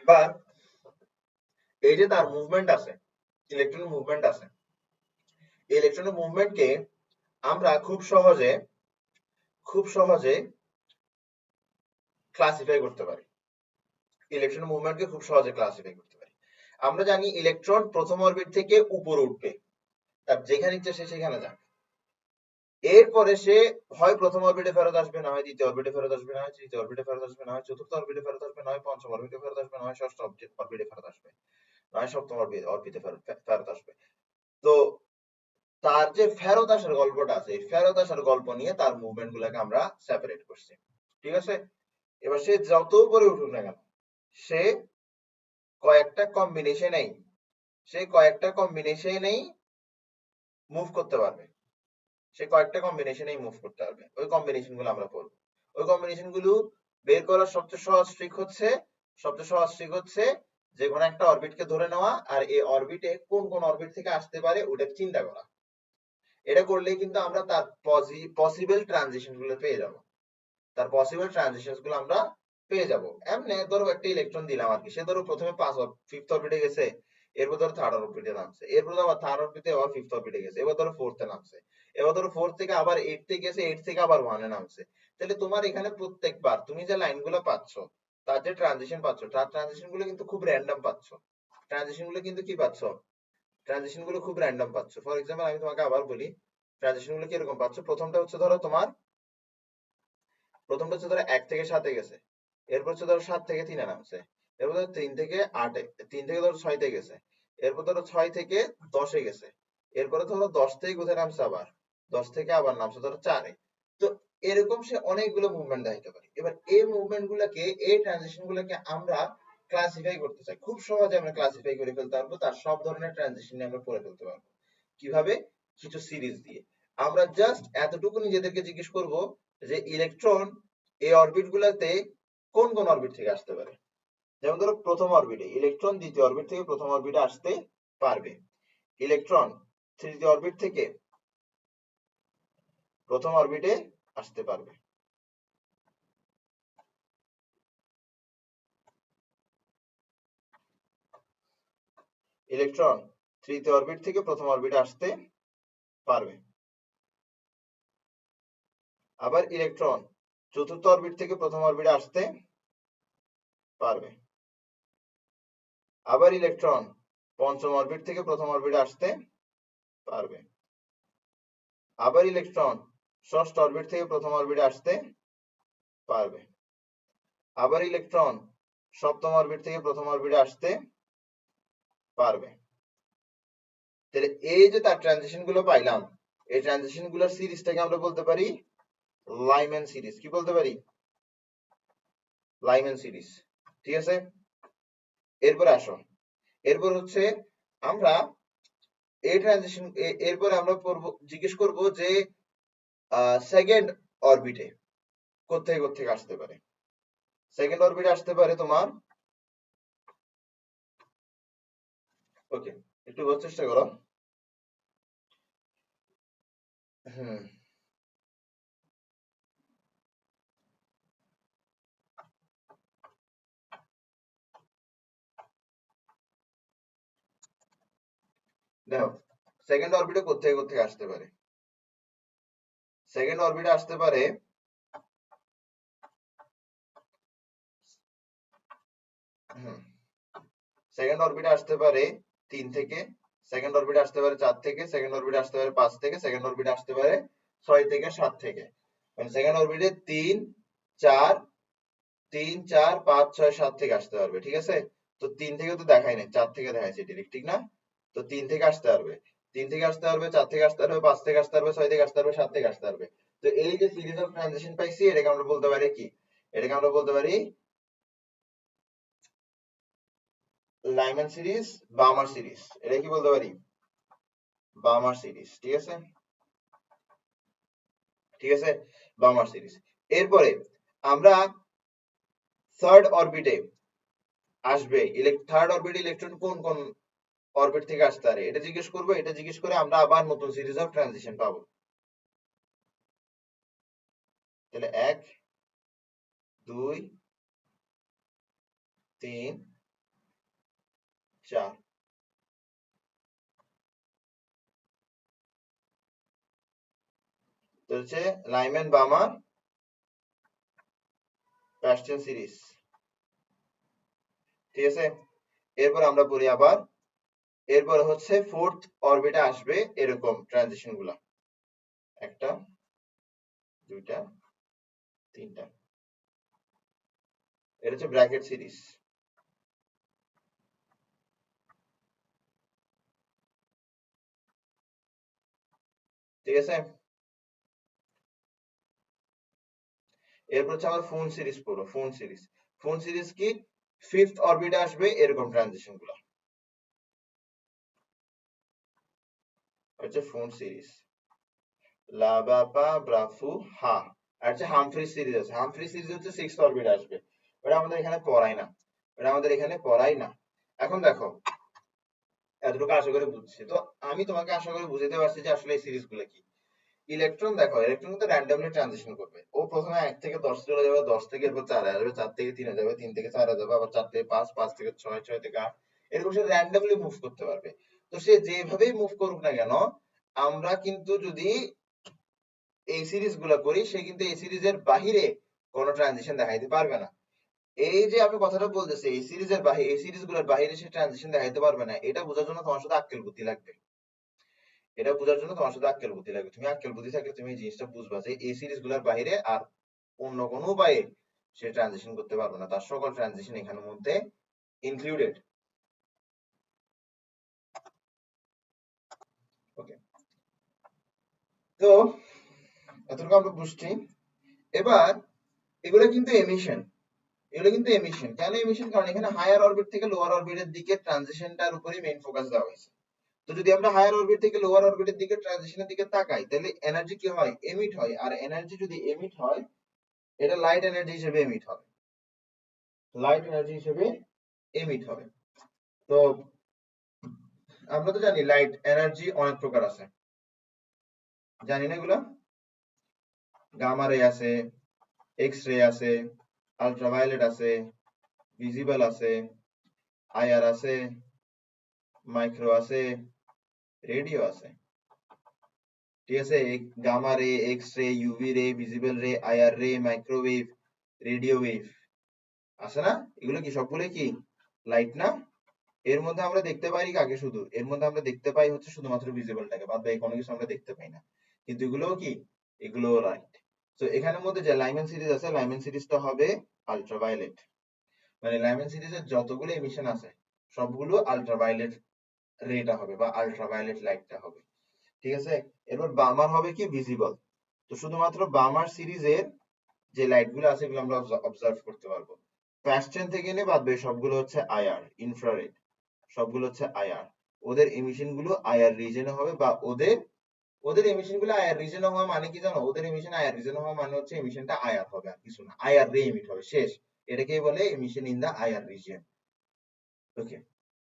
এবার এই যে তার মুভমেন্ট আছে, ইলেকট্রন মুভমেন্ট আছে, ইলেকট্রনের মুভমেন্টকে আমরা খুব সহজে ক্লাসিফাই করতে পারি, ইলেকট্রন মুভমেন্টকে খুব সহজে ক্লাসিফাই করতে পারি। আমরা জানি ইলেকট্রন প্রথম অরবিট থেকে উপরে উঠবে, তার যেখানে ইচ্ছে সে সেখানে যাবে। এরপরে সে হয় প্রথম অরবিটে ফেরত আসবে, না হয় দ্বিতীয় অরবিটে ফেরত আসবে, না হয় তৃতীয় অরবিটে ফেরত আসবে, না হয় চতুর্থ অরবিটে ফেরত আসবে, না হয় পঞ্চম অরবিটে ফেরত আসবে, না হয় ষষ্ঠ অরবিটে ফেরত আসবে, না হয় সপ্তম অরবিটে ফেরত আসবে। তো তার যে ফেরত আসার গল্পটা আছে, এই ফেরত আসার গল্প নিয়ে তার মুভমেন্ট গুলাকে আমরা সেপারেট করছি। ঠিক আছে, এবার সে যত উপরে উঠুক না কেন, সে কয়েকটা কম্বিনেশনেই সে কয়েকটা কম্বিনেশনেই মুভ করতে পারবে, সে কয়েকটা কম্বিনেশনেই মুভ করতে পারবে। ওই কম্বিনেশন গুলো আমরা পড়বো। ওই কম্বিনেশন গুলো বের করার সবচেয়ে সহজ ট্রিক হচ্ছে যে কোনো একটা অরবিটকে ধরে নেওয়া, আর এই অরবিটে কোন কোন অরবিট থেকে আসতে পারে ওটা চিন্তা করা। এটা করলেই কিন্তু আমরা তার পসিবল ট্রানজিশন গুলো পেয়ে যাব, তার পসিবল ট্রানজিশন গুলো আমরা পেয়ে যাব। এমনি ধরো একটা ইলেকট্রন দিলাম আর কি, সে ধরো প্রথমে ফিফথ অরবিটে গেছে, এরপর ধরো থার্ড অরবিটে নামছে, এরপর আবার থার্ড অরবিটে আবার ফিফথ অরবিটে গেছে, এবার ধরো ফোর্থে নামছে, এবার ধরো ফোর্থ থেকে আবার এইট গেছে, এইট থেকে আবার ওয়ানে নামছে। তাহলে তোমার এখানে প্রত্যেকবার তুমি যে লাইনগুলো পাচ্ছ, তার যে ট্রানজিশন পাচ্ছ, তার ট্রানজিশন গুলো কিন্তু খুব র্যান্ডম পাচ্ছ, ট্রানজিশন গুলো কিন্তু কি পাচ্ছ, ট্রানজিশন গুলো খুব র্যান্ডম পাচ্ছ। ফর এক্সাম্পল আমি তোমাকে আবার বলি, ট্রানজিশন গুলো কিরকম পাচ্ছ। প্রথমটা হচ্ছে ধরো 1 থেকে 7 এ গেছে, এরপর হচ্ছে ধরো 7 থেকে 3 এ নামছে, এরপর ধরো 3 থেকে 8 এ, 3 থেকে ধরো 6 তে গেছে, এরপর ধরো 6 থেকে 10 এ গেছে, এরপরে ধরো 10 থেকে কোথায় নামছে, আবার 10 থেকে আবার নামছে ধরো 4 এ। তো এরকম সে অনেকগুলো মুভমেন্ট দেখাতে পারে। এবার এই মুভমেন্ট গুলোকে, এই ট্রানজিশন গুলোকে আমরা ক্লাসিফাই করতে চাই, খুব সহজে আমরা ক্লাসিফাই করে ফেলতে পারবো, তার সব ধরনের ট্রানজিশন আমরা পড়ে ফেলতে পারবো। কিভাবে? কিছু সিরিজ দিয়ে। আমরা জাস্ট এতটুকু নিজেদেরকে জিজ্ঞেস করব যে ইলেকট্রন এই অরবিট গুলাতে কোন কোন অরবিট থেকে আসতে পারে। যেমন ধরো প্রথম অরবিটে ইলেকট্রন দ্বিতীয় অরবিট থেকে প্রথম অরবিটে আসতে পারবে, ইলেকট্রন তৃতীয় অরবিট থেকে প্রথম অরবিটে আসতে পারবে, ইলেকট্রন তৃতীয় অরবিট থেকে প্রথম অরবিটে আসতে পারবে, আবার ইলেকট্রন চতুর্থ অরবিট থেকে প্রথম অরবিটে আসতে পারবে, আবার ইলেকট্রন পঞ্চম অরবিট থেকে প্রথম অরবিটে আসতে পারবে, আবার ইলেকট্রন ষষ্ঠ অরবিট থেকে প্রথম অরবিটে আসতে পারবে, আবার ইলেকট্রন সপ্তম অরবিট থেকে প্রথম অরবিটে আসতে পারবে। তাহলে এই যে তার ট্রানজিশন গুলো পাইলাম, এই ট্রানজিশন গুলোর সিরিজটাকে আমরা বলতে পারি লাইম্যান সিরিজ। কি বলতে পারি? Lyman series. ঠিক আছে, এরপর আসো, এরপর হচ্ছে আমরা এই ট্রানজিশন, এরপর আমরা জিজ্ঞেস করব যে সেকেন্ড অরবিটে কোত্থেকে আসতে পারে? সেকেন্ড অরবিটে আসতে পারে তোমার, ওকে একটু বোঝার চেষ্টা করো। হুম, দেখো সেকেন্ড অরবিটে কোত্থেকে আসতে পারে? সেকেন্ড অরবিটে আসতে পারে, হুম, সেকেন্ড অরবিটে আসতে পারে 3 থেকে, সেকেন্ড অরবিটে আসতে পারে 4 থেকে, সেকেন্ড অরবিটে আসতে পারে 5 থেকে, সেকেন্ড অরবিটে আসতে পারে 6 থেকে 7 থেকে। মানে সেকেন্ড অরবিটে 3 4 3 4 5 6 7 থেকে আসতে পারবে, ঠিক আছে? তো 3 থেকে তো দেখাই নাই, 4 থেকে দেখাইছে ডিরেক্ট, ঠিক না? তো 3 থেকে আসতে পারবে, 3 থেকে আসতে পারবে, 4 থেকে আসতে পারবে, 5 থেকে আসতে পারবে, 6 থেকে আসতে পারবে, 7 থেকে আসতে পারবে। তো এই যে সিরিজ অফ ট্রানজিশন পাইছি, এটাকে আমরা বলতে পারি কি? এটাকে আমরা বলতে পারি লাইম্যান সিরিজ, বার্মার সিরিজ। এটা কি বলতে পারি? বার্মার সিরিজ, ঠিক আছে? ঠিক আছে, বার্মার সিরিজ। এরপরে আমরা থার্ড অরবিটে আসবে, থার্ড অরবিটে ইলেকট্রন কোন কোন অরবিট থেকে আসতে পারে এটা জিজ্ঞেস করবো। এটা জিজ্ঞেস করে আমরা আবার নতুন সিরিজ অফ ট্রানজিশন পাবো। তাহলে 1 2 3 4, তো হচ্ছে লাইম্যান বার্মার প্যাস্টেন সিরিজ, ঠিক আছে? এরপর আমরা পড়ি আবার, এরপর হচ্ছে ফোর্থ অরবিটে আসবে এরকম ট্রানজিশন গুলা, একটা দুইটা তিনটা, এটা হচ্ছে ব্র্যাকেট সিরিজ, ঠিক আছে? এরপর হচ্ছে আমার ফোন সিরিজ পড়ো, ফোন সিরিজ। ফোন সিরিজ কি? ফিফথ অরবিটে আসবে এরকম ট্রানজিশন গুলা, হচ্ছে ফোন সিরিজ। লা বা পা ব্রাফু হা। আর হচ্ছে হামফ্রি সিরিজ আছে, হামফ্রি সিরিজ হচ্ছে সিক্স অরবিটে আসবে, ওটা আমাদের এখানে পড়াই না, ওটা আমাদের এখানে পড়াই না। এখন দেখো, এতটুকু আশা করে বুঝছি তো, আমি তোমাকে আশা করে বুঝাতে পারছি যে আসলে এই সিরিজ গুলো কি। ইলেকট্রন দেখো, ইলেকট্রন কিন্তু র্যান্ডমলি ট্রানজিশন করবে, ও প্রথমে 1 থেকে 10 চলে যাবে, 10 থেকে এরপর 4 আসবে, 4 থেকে 3 যাবে, 3 থেকে 4 যাবে, আবার 4 থেকে 5, 5 থেকে 6, 6 থেকে 8, এরকম সে র্যান্ডমলি মুভ করতে পারবে। তো সে যেভাবেই মুভ করুক না কেন, আমরা কিন্তু যদি এই সিরিজ গুলা করি, সে কিন্তু এই সিরিজের বাহিরে কোনো ট্রানজিশন দেখাইতে পারবে না। এই যে আমি কথাটা বলতেছি, এই সিরিজের বাহিরে, এই সিরিজ গুলোর বাহিরে সে ট্রানজিশন দেখাইতে পারবে না, এটা বোঝার জন্য তোমার সাথে আক্কেল বুদ্ধি লাগবে। এটা বোঝার জন্য তোমার সাথে আক্কেল বুদ্ধি লাগবে। তুমি আক্কেল বুদ্ধি থাকলে তুমি এই জিনিসটা বুঝবা যে এই সিরিজ গুলার বাহিরে আর অন্য কোনো উপায়ে সে ট্রানজিশন করতে পারবে না, তার সকল ট্রানজিশন এখানের মধ্যে ইনক্লুডেড। ওকে, তো এতটুকু আমরা বুঝছি। এবার এগুলো কিন্তু এমিশন, এগুলো কিন্তু এমিশন। কেন এমিশন? কারণ এখানে হায়ার অরবিট থেকে লোয়ার অরবিটের দিকে ট্রানজিশনটার উপরই মেইন ফোকাস দেওয়া হয়েছে। তো যদি আমরা হায়ার অরবিট থেকে লোয়ার অরবিটের দিকে ট্রানজিশনের দিকে তাকাই, তাহলে এনার্জি কি হয়? এমিট হয়। আর এনার্জি যদি এমিট হয়, এটা লাইট এনার্জি হিসেবে এমিট হবে, লাইট এনার্জি হিসেবে এমিট হবে। তো আমরা তো জানি লাইট এনার্জি অনেক প্রকার আছে, জানি না এগুলা? গামা রে আছে, এক্স রে আছে, আলট্রাভায়োলেট আছে, ভিজিবল আছে, আইআর আছে, মাইক্রো আছে, রেডিও আছে, ঠিক আছে? গামা রে, এক্স রে, ইউভি রে, ভিজিবল রে, আইআর রে, মাইক্রোওয়েভ, রেডিও ওয়েভ আছে না? এগুলো কি সবগুলো কি লাইট না? এর মধ্যে আমরা দেখতে পাই কাকে? শুধু এর মধ্যে আমরা দেখতে পাই হচ্ছে শুধুমাত্র ভিজিবলটাকে, বাদ বাকি কোনো কিছু আমরা দেখতে পাই না। কিন্তু এগুলোও কি? এগুলোও লাইট। তো এখানের মধ্যে যে লাইম্যান সিরিজ আছে, লাইম্যান সিরিজটা হবে আলট্রাভায়োলেট। মানে লাইম্যান সিরিজের যতগুলো এমিশন আছে সবগুলো আলট্রাভায়োলেট রেটা হবে বা আলট্রাভায়োলেট লাইটটা হবে, ঠিক আছে? এরপর বার্মার হবে কি? ভিজিবল। তো শুধুমাত্র বার্মার সিরিজের যে লাইট গুলো আছে এগুলো আমরা অবজার্ভ করতে পারবো। প্যাস্টেন থেকে নিয়ে বাদ বাকি সবগুলো হচ্ছে আইআর, ইনফ্রারেড, সবগুলো হচ্ছে আইআর। ওদের এমিশন গুলো আইআর রিজনে হবে বা ওদের ওদের এমিশন গুলো আইআর রিজনে হওয়া মানে কি জানো? ওদের এমিশন আইআর রিজনে হওয়া মানে হচ্ছে এমিশনটা আইআর হবে, আর কিছু না, আইআর রে এমিট হবে, শেষ। এটাকেই বলে emission in the IR region. Okay,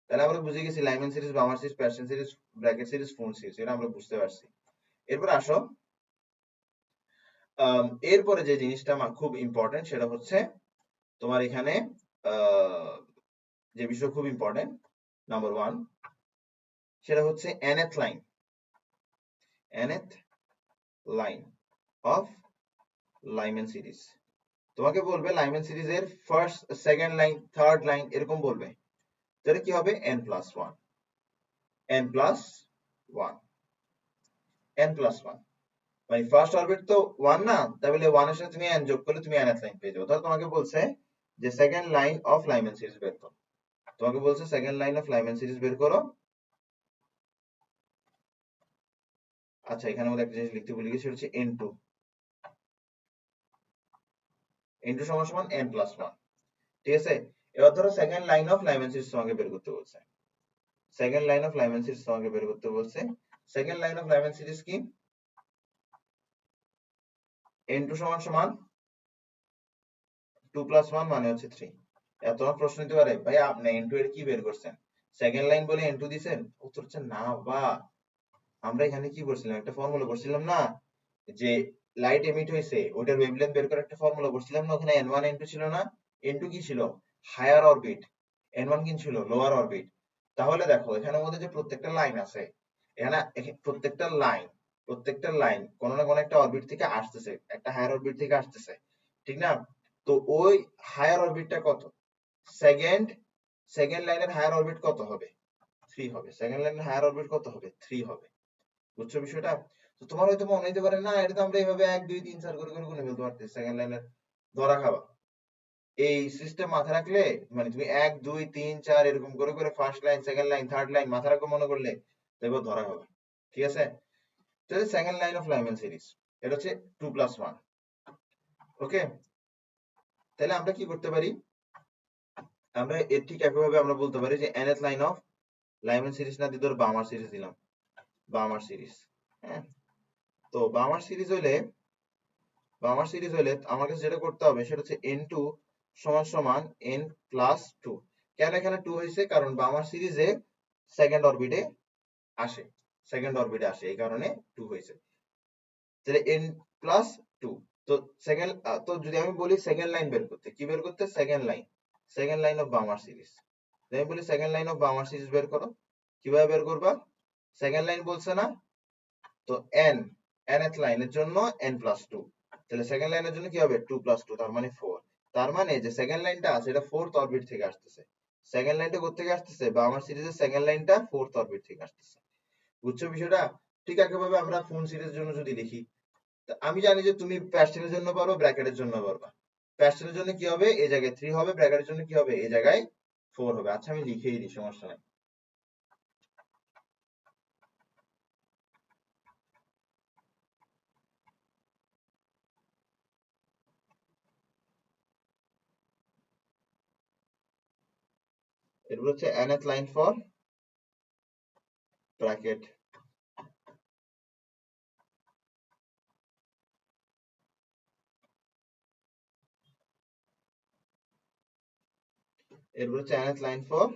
তাহলে আমরা বুঝে গেছি Lyman series, Balmer series, Paschen series, Brackett series, Pfund series, এটা আমরা বুঝতে পারছি। এরপর আসো, এরপরে যে জিনিসটা খুব ইম্পর্টেন্ট সেটা হচ্ছে তোমার এখানে যে বিষয় খুব ইম্পর্টেন্ট, নাম্বার 1, সেটা হচ্ছে nth line, nth line of Lyman series. তোমাকে বলবে লাইম্যান সিরিজের first, second line, third line এরকম বলবে, তাহলে কি হবে? n+1, n+1, n+1, মানে ফার্স্ট অরবিট তো 1 না, তাহলে 1 এর সাথে তুমি n যোগ করলে তুমি nth লাইন পেয়ে যাবে। তাহলে তোমাকে বলছে যে second line of Lyman series বের করো, তোমাকে বলছে second line of Lyman series বের করো। আচ্ছা, এখানে মধ্যে একটা জিনিস লিখতে ভুলে গেছি, হচ্ছে n2, n2 সমান সমান n+1, ঠিক আছে? এবার ধরো second line of Lyman series তোমাকে বের করতে বলছে, second line of Lyman series তোমাকে বের করতে বলছে। Second line of Lyman series কি? n2 সমান সমান 2+1 মানে হচ্ছে 3। এত তোমার প্রশ্ন নিতে পারে, ভাই আপনি n2 এর কি বের করছেন? সেকেন্ড লাইন বলে n2 দিছেন? উত্তর হচ্ছে না বা, আমরা এখানে কি করছিলাম, একটা ফর্মুলা করছিলাম না, যে লাইট এমিট হয়েছে ওটার ওয়েভলেন্থ বের করে একটা ফর্মুলা করছিলাম না, ওখানে n1 n2 ছিল না? n2 কি ছিল? হায়ার অরবিট, n1 কি ছিল? Lower orbit. তাহলে দেখো এখানের মধ্যে যে প্রত্যেকটা লাইন আছে, এখানে প্রত্যেকটা লাইন কোনো না কোনো একটা অরবিট থেকে আসতেছে, একটা হায়ার অরবিট থেকে আসতেছে, ঠিক না? তো ওই হায়ার অরবিটটা কত? সেকেন্ড সেকেন্ড লাইনের হায়ার অরবিট কত হবে? 3 হবে। সেকেন্ড লাইনের হায়ার অরবিট কত হবে? 3 হবে। বুঝছো বিষয়টা? তো তোমার হয়তো মনে হইতে পারে, না এটা তো আমরা এইভাবে 1 2 3 4 করে করে গুনে ফেলতে পারতেছি, সেকেন্ড লাইনের ধরা খাওয়া। এই সিস্টেম মাথায় রাখলে, মানে তুমি 1 2 3 4 এরকম করে করে first line, second line, third line মাথা রাখো মনে করলে, দেখো ধরা হবে। ঠিক আছে? তাহলে second line of Lyman series এটা হচ্ছে 2+1। ওকে, তাহলে আমরা কি করতে পারি? আমরা এর ঠিক একইভাবে আমরা বলতে পারি যে nth line of Lyman series না দিয়ে ধর বামার সিরিজ দিলাম, বামার সিরিজ। হ্যাঁ, তো বামার সিরিজ হলে আমার কাছে যেটা করতে হবে সেটা হচ্ছে n2 সমান সমান n+2। কেন এখানে 2 হয়েছে? কারণ বামার সিরিজে সেকেন্ড অরবিটে আসে, সেকেন্ড অরবিটে আসে, এই কারণে 2 হয়েছে। তাহলে n+2। তো সেকেন্ড, তো যদি আমি বলি সেকেন্ড লাইন বের করতে, কি বের করতে? Second line of Balmer series. যদি আমি বলি second line of Balmer series বের করো, কিভাবে বের করবা? সেকেন্ড লাইন বলছে না, তো nth লাইনের জন্য n+2, তাহলে সেকেন্ড লাইনের জন্য কি হবে? 2+2, তার মানে 4। তার মানে যে সেকেন্ড লাইনটা আছে এটা ফোর্থ অরবিট থেকে আসতেছে। সেকেন্ড লাইনটা কোথা থেকে আসতেছে? বা আমার সিরিজের সেকেন্ড লাইনটা ফোর্থ অরবিট থেকে আসতেছে। বুঝছো বিষয়টা? ঠিক একইভাবে আমরা ফোন সিরিজের জন্য যদি লিখি, আমি জানি যে তুমি প্যাস্টেলের জন্য পারো, ব্র্যাকেটের জন্য পারবা। প্যাস্টেলের জন্য কি হবে? এই জায়গায় 3 হবে, ব্র্যাকেটের জন্য কি হবে? এই জায়গায় 4 হবে। আচ্ছা, আমি লিখেই দিই, সমস্যা নাই। এরপর হচ্ছে nth লাইন ফর ব্র্যাকেট, এরপর হচ্ছে nth লাইন ফর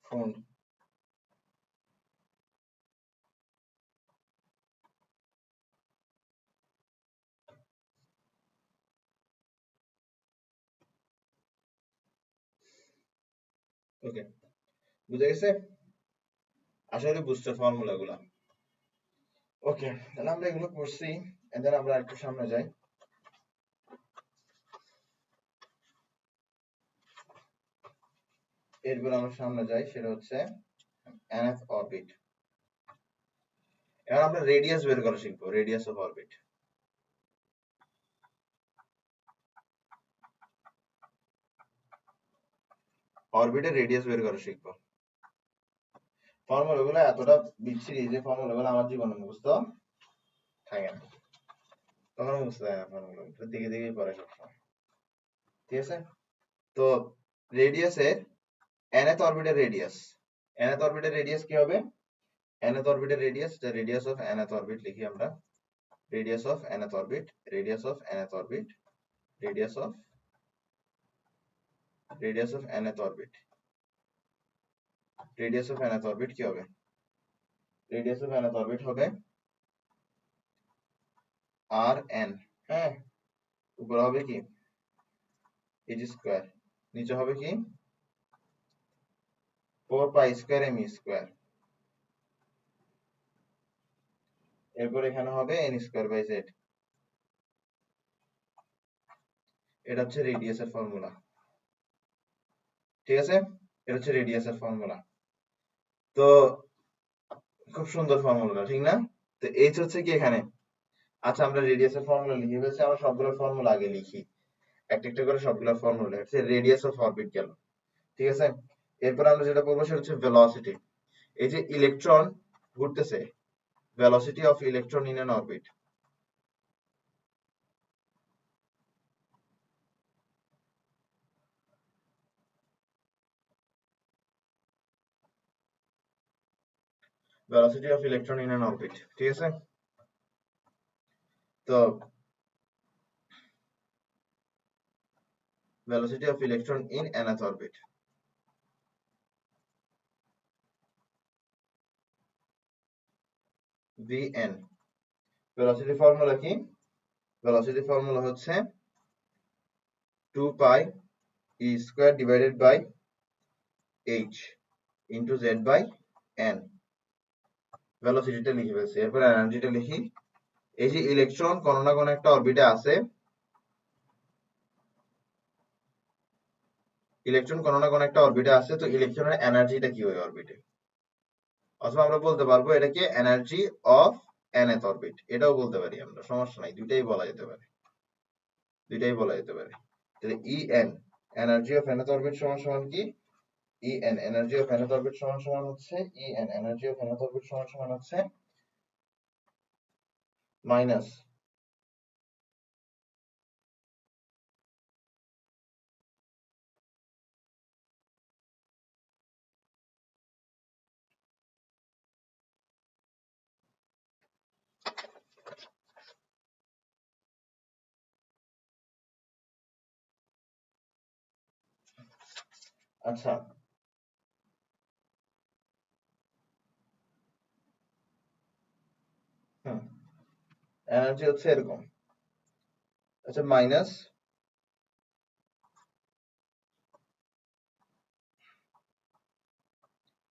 ফোন। ওকে, বুঝে গেছে? আশা করি বুঝছো ফর্মুলা গুলা। ওকে, তাহলে আমরা এগুলো করছি, এদের আমরা একটু সামনে যাই। এরপর আমরা সামনে যাই, সেটা হচ্ছে nth অরবিট। এবার আমরা রেডিয়াস বের করা শিখবো, রেডিয়াস অফ অরবিট। অরবিটের রেডিয়াস বের করা শিখবো। ফর্মুলা গুলো এতটা বিচ্ছিরি যে ফর্মুলা গুলো আমার জীবনে মুখস্থ থাকে না, তখন মুখস্থ থাকে না ফর্মুলা গুলো, দিকে দিকে পড়ে সবসময়। ঠিক আছে? তো রেডিয়াসের nth অরবিটের রেডিয়াস, nth অরবিটের রেডিয়াস কি হবে? nth অরবিটের radius, the radius of nth orbit লিখি আমরা, radius of nth orbit, radius of nth orbit, radius of nth orbit, radius of nth orbit কি হবে? radius of nth orbit হবে rn, হ্যাঁ, উপরে হবে কি h স্কয়ার, নিচে হবে কি 4 পাই স্কয়ার m স্কয়ার, এরপর এখানে হবে n স্কয়ার বাই z। এটা হচ্ছে রেডিয়াসের ফর্মুলা, ঠিক আছে, এটা হচ্ছে রেডিয়াসের ফর্মুলা। তো খুব সুন্দর ফর্মুলা, ঠিক না? তো h হচ্ছে কি এখানে, আচ্ছা আমরা রেডিয়াসের ফর্মুলা লিখে ফেলছি, আমরা সবগুলোর ফর্মুলা আগে লিখি, একটা একটা করে সবগুলোর ফর্মুলা। হচ্ছে রেডিয়াস অফ অরবিট গেল, ঠিক আছে। এরপর আমরা যেটা বলবো সেটা হচ্ছে ভেলোসিটি। এই যে ইলেকট্রন ঘুরতেছে, velocity of electron in an orbit, velocity of electron in an orbit, ঠিক আছে। তো velocity of electron in nth orbit, vn, velocity formula কি? velocity formula হচ্ছে 2 pi e square divided by h into z by n। velocityটা লিখে ফেলছি, এরপর এনার্জিটা লিখি। এই যে ইলেকট্রন কোন না কোন একটা অরবিটে আছে, ইলেকট্রন কোন না কোন একটা অরবিটে আছে, তো ইলেকট্রনের এনার্জিটা কি ওই অরবিটে, অথবা আমরা বলতে পারবো এটাকে এনার্জি অফ nth অরবিট, এটাও বলতে পারি আমরা, সমস্যা নাই, দুইটাই বলা যেতে পারে, দুইটাই বলা যেতে পারে। তাহলে en, energy of nth orbit সমান সমান কি, en, energy of nth orbit সমান সমান হচ্ছে en, energy of nth orbit সমান সমান হচ্ছে মাইনাস, আচ্ছা হুম, এনার্জি হচ্ছে এরকম, আচ্ছা minus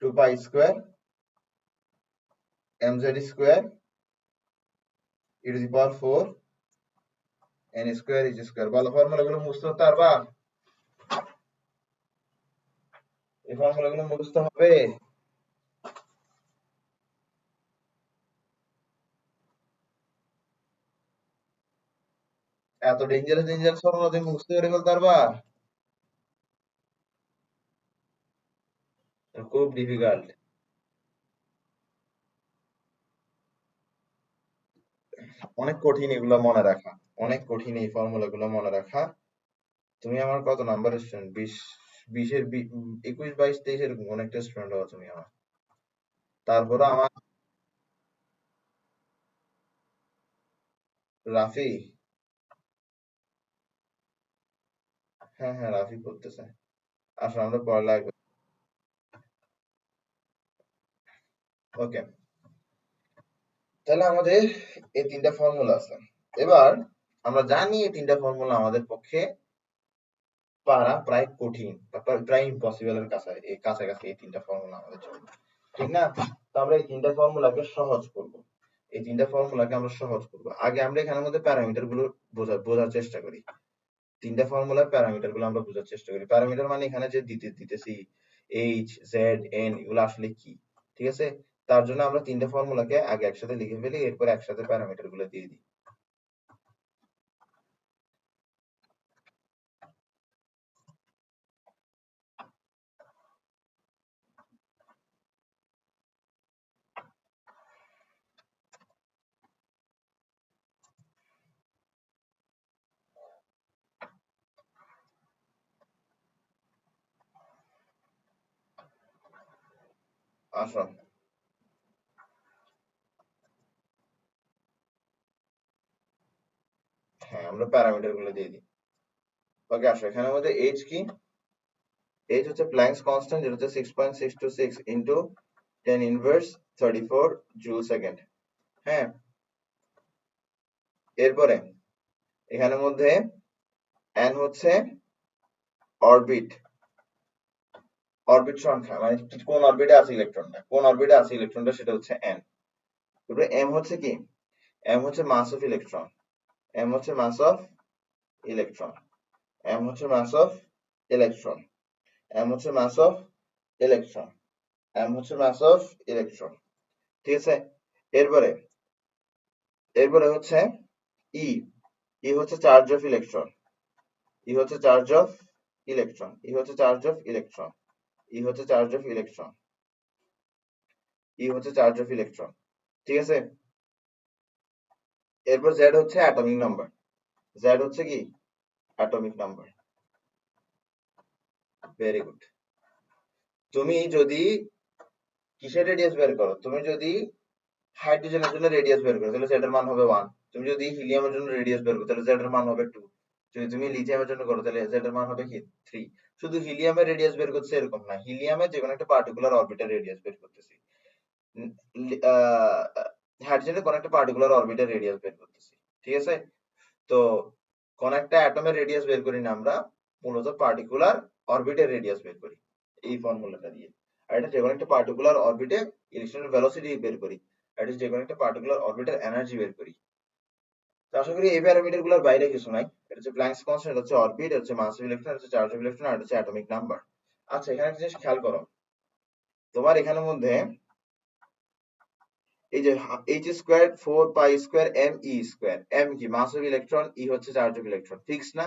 2 pi square mz square e two the power 4 n square h square. ভালো, ফর্মুলা গুলো মুছতে পারবা? এই ফর্মুলা গুলো মুছতে হবে। এত ডেঞ্জারাস ডেঞ্জারাস ফর্মুলা তুমি মুছতে পেরে ফেলতে পারবা? খুব ডিফিকাল্ট, অনেক কঠিন এগুলো মনে রাখা, অনেক কঠিন এই ফর্মুলা গুলো মনে রাখা। তুমি আমার কত নাম্বার স্টুডেন্ট, 20, 20-এর 21, 22, 23 এরকম কোন একটা স্টুডেন্ট হও তুমি আমার। তারপরে আমার রাফি, হ্যাঁ হ্যাঁ রাফি করতেছে, আসলে আমরা পড়ালেখা করি। ওকে, তাহলে আমাদের এই তিনটা ফর্মুলা আছে। এবার আমরা জানি এই তিনটা ফর্মুলা আমাদের পক্ষে পারা প্রায় কঠিন বা প্রায় ইম্পসিবল এর কাছাকাছি এই তিনটা ফর্মুলা আমাদের জন্য, ঠিক না? তো আমরা এই তিনটা ফর্মুলাকে সহজ করব, এই তিনটা ফর্মুলাকে আমরা সহজ করব। আগে আমরা এখানের মধ্যে প্যারামিটার গুলো বোঝার চেষ্টা করি, তিনটা ফর্মুলার প্যারামিটার গুলো আমরা বোঝার চেষ্টা করি। প্যারামিটার মানে এখানে যে দিতেছি এইচ জেড এন, এগুলো আসলে কি, ঠিক আছে। তার জন্য আমরা তিনটা ফর্মুলাকে আগে একসাথে লিখে ফেলি, এরপর একসাথে প্যারামিটার গুলো দিয়ে দিই। আসো, আমরা প্যারামিটার গুলো দিয়ে দিই। ওকে, আসো এখানে আমাদের h কি, h হচ্ছে প্ল্যাঙ্কস কনস্ট্যান্ট, যেটা হচ্ছে 6.626 ইনটু 10 ইনভার্স 34 জুল সেকেন্ড। হ্যাঁ, এরপরে এখানের মধ্যে n হচ্ছে অরবিট, অরবিট সংখ্যা, মানে কোন অরবিটে আছে ইলেকট্রনটা, কোন অরবিটে আছে ইলেকট্রনটা, সেটা হচ্ছে n। তারপরে m হচ্ছে কি, m হচ্ছে মাস অফ ইলেকট্রন, m হচ্ছে মাস অফ ইলেকট্রন, m হচ্ছে মাস অফ ইলেকট্রন, m হচ্ছে মাস অফ ইলেকট্রন, m হচ্ছে মাস অফ ইলেকট্রন। ঠিক আছে, এরপরে এরপরে হচ্ছে ই, ই হচ্ছে চার্জ অফ ইলেকট্রন, ই হচ্ছে চার্জ অফ ইলেকট্রন, ই হচ্ছে চার্জ অফ ইলেকট্রন, ই হচ্ছে চার্জ অফ ইলেকট্রন, ই হচ্ছে চার্জ অফ ইলেকট্রন। ঠিক আছে, এরপর জেড হচ্ছে অ্যাটমিক নাম্বার, জেড হচ্ছে কি অ্যাটমিক নাম্বার। Very good. তুমি যদি কিসের রেডিয়াস বের করো, তুমি যদি হাইড্রোজেনের জন্য রেডিয়াস বের করো তাহলে জেড এর মান হবে 1, তুমি যদি হিলিয়ামের জন্য রেডিয়াস বের করো তাহলে জেড এর মান হবে 2, যদি তুমি লিথিয়ামের জন্য করো তাহলে জেড এর মান হবে কি 3। শুধু হিলিয়ামের রেডিয়াস বের করছে এরকম না, হিলিয়ামের যে কোনো একটা পার্টিকুলার অরবিটাল রেডিয়াস বের করতেছি, হাইড্রোজেনের কোন একটা পার্টিকুলার অরবিটাল রেডিয়াস বের করতেছি। ঠিক আছে, তো কোন একটা অ্যাটমের রেডিয়াস বের করি না আমরা, মূলত পার্টিকুলার অরবিটের রেডিয়াস বের করি এই ফর্মুলাটা দিয়ে। আর এটা যে কোনো একটা পার্টিকুলার অরবিটে ইলেকট্রনের ভেলোসিটি বের করি, আর এটা যে কোনো একটা পার্টিকুলার অরবিটের এনার্জি বের করি। তো আশা করি এই প্যারামিটার গুলোর বাইরে কিছু নাই। এটা হচ্ছে প্ল্যাঙ্কস কনস্ট্যান্ট, এটা হচ্ছে অরবিট, এটা হচ্ছে মাস অফ ইলেকট্রন, এটা হচ্ছে চার্জ অফ ইলেকট্রন, আর এটা হচ্ছে অ্যাটমিক নাম্বার। আচ্ছা, এখানে একটা জিনিস খেয়াল করো, তোমার এখানের মধ্যে এই যে H square 4 pi square M E square, M কি মাস অফ ইলেকট্রন, ই হচ্ছে চার্জ অফ ইলেকট্রন, ফিক্স না?